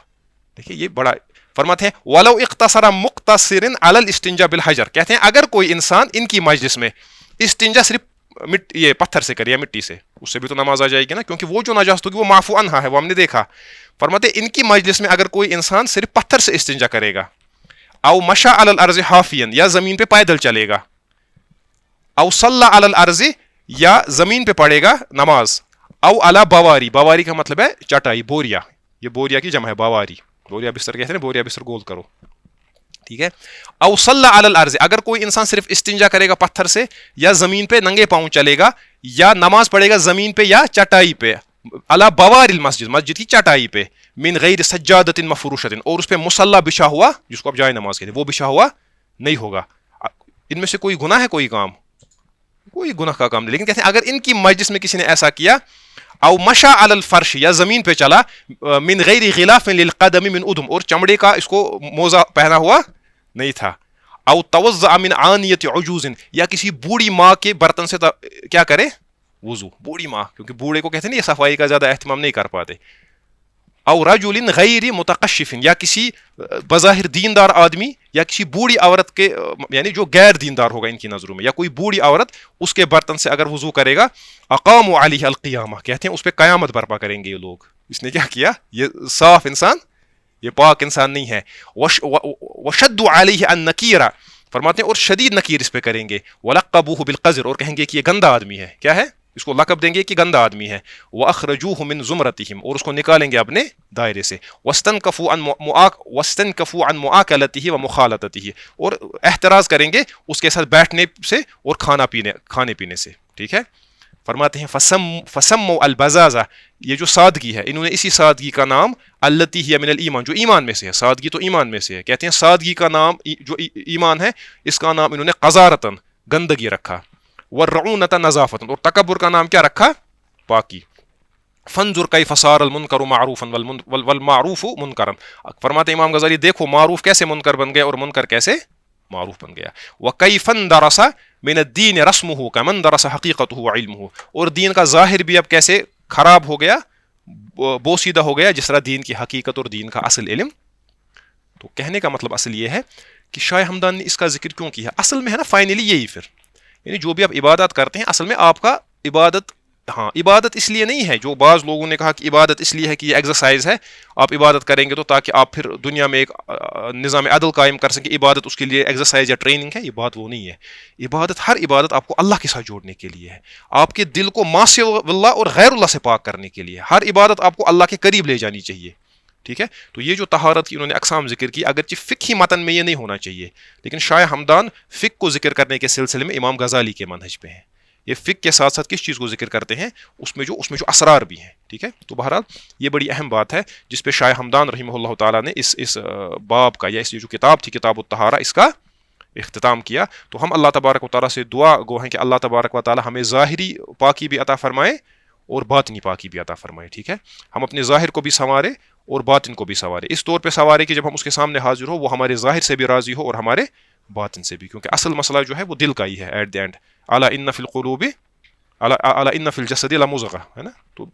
Speaker 2: دیکھیے یہ بڑا فرماتے ہیں ولو اقتصر مقتصر علی الاستنجاء بالحجر, کہتے ہیں اگر کوئی انسان ان کی مجلس میں استنجا صرف یہ پتھر سے کرے یا مٹی سے, اس سے بھی تو نماز آ جائے گی نا, کیونکہ وہ جو نجاست ہوگی وہ معفو عنہا ہے, وہ ہم نے دیکھا. فرماتے ہیں ان کی مجلس میں اگر کوئی انسان صرف پتھر سے استنجا کرے گا, او مشى علی الارض حافیا, یا زمین پہ پیدل چلے گا, او صلی علی الارض, یا زمین پہ پڑھے گا نماز, او علی بواری, بواری کا مطلب ہے چٹائی, بوریا, یہ بوریا کی جمع ہے بواری, بوریا بستر کہتے ہیں, بوریا بستر گول کرو, ٹھیک ہے. او صلی علی الارض, اگر کوئی انسان صرف استنجا کرے گا پتھر سے, یا زمین پہ ننگے پاؤں چلے گا, یا نماز پڑھے گا زمین پہ یا چٹائی پہ, علی بوار المسجد, مسجد کی چٹائی پہ, من غیر سجادۃ مفروشۃ, اور اس پہ مصلی بچھا ہوا, جس کو آپ جائے نماز کہتے ہیں, وہ بچھا ہوا نہیں ہوگا. ان میں سے کوئی گناہ ہے, کوئی کام, کوئی گناہ کا کام نہیں, لیکن کہتے ہیں اگر ان کی مجلس میں کسی نے ایسا کیا, او مشى علی الفرش, یا زمین پہ چلا, من غیر غلاف للقدم من ادم, اور چمڑے کا اس کو موزہ پہنا ہوا نہیں تھا, او توضع من عانیۃ عجوز, یا کسی بوڑھی ماں کے برتن سے کیا کرے وضو, بوڑھی ماں, کیونکہ بوڑھے کو کہتے ہیں نا یہ صفائی کا زیادہ اہتمام نہیں کر پاتے. او رجل غیر متقشف, یا کسی بظاہر دیندار آدمی, یا کسی بوڑھی عورت کے, یعنی جو غیر دیندار ہوگا ان کی نظروں میں, یا کوئی بوڑھی عورت اس کے برتن سے اگر وضو کرے گا, اقاموا علیہ القیامہ, کہتے ہیں اس پہ قیامت برپا کریں گے یہ لوگ. اس نے کیا کیا, یہ صاف انسان, یہ پاک انسان نہیں ہے. وشدوا علیہ النکیرہ, فرماتے ہیں اور شدید نکیر اس پہ کریں گے. ولقبوہ بالقذر, اور کہیں گے کہ یہ گندا آدمی ہے, کیا ہے, اس کو لقب دیں گے کہ گندا آدمی ہے. وَأَخْرَجُوهُ مِنْ زُمْرَتِهِمْ, اور اس کو نکالیں گے اپنے دائرے سے. وَاسْتَنْكَفُوا عَنْ مُعَاكَلَتِهِ وَمُخَالَطَتِهِ, اور احتراز کریں گے اس کے ساتھ بیٹھنے سے اور کھانے پینے سے, ٹھیک ہے. فرماتے ہیں فَسَمُّوا الْبَزَازَةَ, یہ جو سادگی ہے, انہوں نے اسی سادگی کا نام الَّتِي هِيَ مِنَ الْإِيمَانِ, جو ایمان میں سے ہے, سادگی تو ایمان میں سے ہے, کہتے ہیں سادگی کا نام جو ایمان ہے, اس کا نام انہوں نے قذارتن, گندگی رکھا. والرعونۃ نظافۃ, اور تکبر کا نام کیا رکھا, پاکی. فانظر کیف صار المنکر معروفا والمعروف منکرا, فرماتے امام غزالی دیکھو معروف کیسے منکر بن گیا اور منکر کیسے معروف بن گیا. وکیف اندرس من الدین رسمہ کمن درس حقیقتہ وعلمہ, اور دین کا ظاہر بھی اب کیسے خراب ہو گیا, بوسیدہ ہو گیا, جس طرح دین کی حقیقت اور دین کا اصل علم. تو کہنے کا مطلب اصل یہ ہے کہ شاہ ہمدان نے اس کا ذکر کیوں کیا, اصل میں ہے نا فائنلی یہی, پھر یعنی جو بھی آپ عبادات کرتے ہیں اصل میں آپ کا عبادت, ہاں عبادت اس لیے نہیں ہے, جو بعض لوگوں نے کہا کہ عبادت اس لیے ہے کہ یہ ایکسرسائز ہے, آپ عبادت کریں گے تو تاکہ آپ پھر دنیا میں ایک نظام عدل قائم کر سکیں, عبادت اس کے لیے ایکسرسائز یا ٹریننگ ہے, یہ بات وہ نہیں ہے. عبادت, ہر عبادت آپ کو اللہ کے ساتھ جوڑنے کے لیے ہے, آپ کے دل کو معصیت اللہ اور غیر اللہ سے پاک کرنے کے لیے. ہر عبادت آپ کو اللہ کے قریب لے جانی چاہیے, ٹھیک ہے. تو یہ جو طہارت کی انہوں نے اقسام ذکر کی, اگرچہ فقہی متن میں یہ نہیں ہونا چاہیے, لیکن شاہ ہمدان فقہ کو ذکر کرنے کے سلسلے میں امام غزالی کے منہج پہ ہیں. یہ فقہ کے ساتھ ساتھ کس چیز کو ذکر کرتے ہیں, اس میں جو اسرار بھی ہیں, ٹھیک ہے. تو بہرحال یہ بڑی اہم بات ہے جس پہ شاہ ہمدان رحمہ اللہ تعالیٰ نے اس باب کا, یا اس جو کتاب تھی کتاب الطہارہ, اس کا اختتام کیا. تو ہم اللہ تبارک و تعالیٰ سے دعا گو ہیں کہ اللہ تبارک و تعالیٰ ہمیں ظاہری پاکی بھی عطا فرمائے اور باطنی پاکی بھی عطا فرمائے, ٹھیک ہے. ہم اپنے ظاہر کو بھی سنوارے اور باطن کو بھی سنوارے, اس طور پہ سنوارے کہ جب ہم اس کے سامنے حاضر ہو وہ ہمارے ظاہر سے بھی راضی ہو اور ہمارے باطن سے بھی, کیونکہ اصل مسئلہ جو ہے وہ دل کا ہی ہے ایٹ دی اینڈ. الا ان فی القلوب الا ان فی الجسد لمضغہ, ہے نا. تو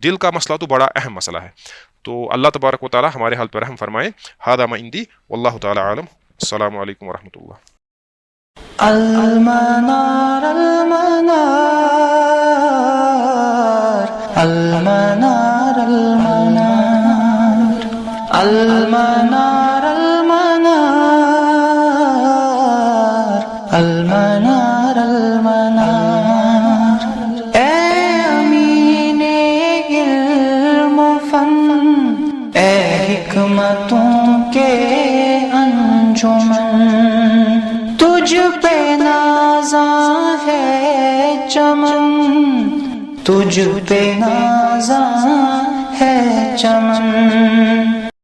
Speaker 2: دل کا مسئلہ تو بڑا اہم مسئلہ ہے. تو اللہ تبارک و تعالیٰ ہمارے حال پر رحم فرمائے. ھذا ما عندی واللہ تعالی عالم. السلام علیکم ورحمۃ اللہ.
Speaker 1: المنار المنار المنار المنار المنار المنار المنار, اے امین علم و فن, اے حکمتوں کے انجمن, تجھ پہ نازاں ہے چمن, تجھ پہ نازاں ہے چمن.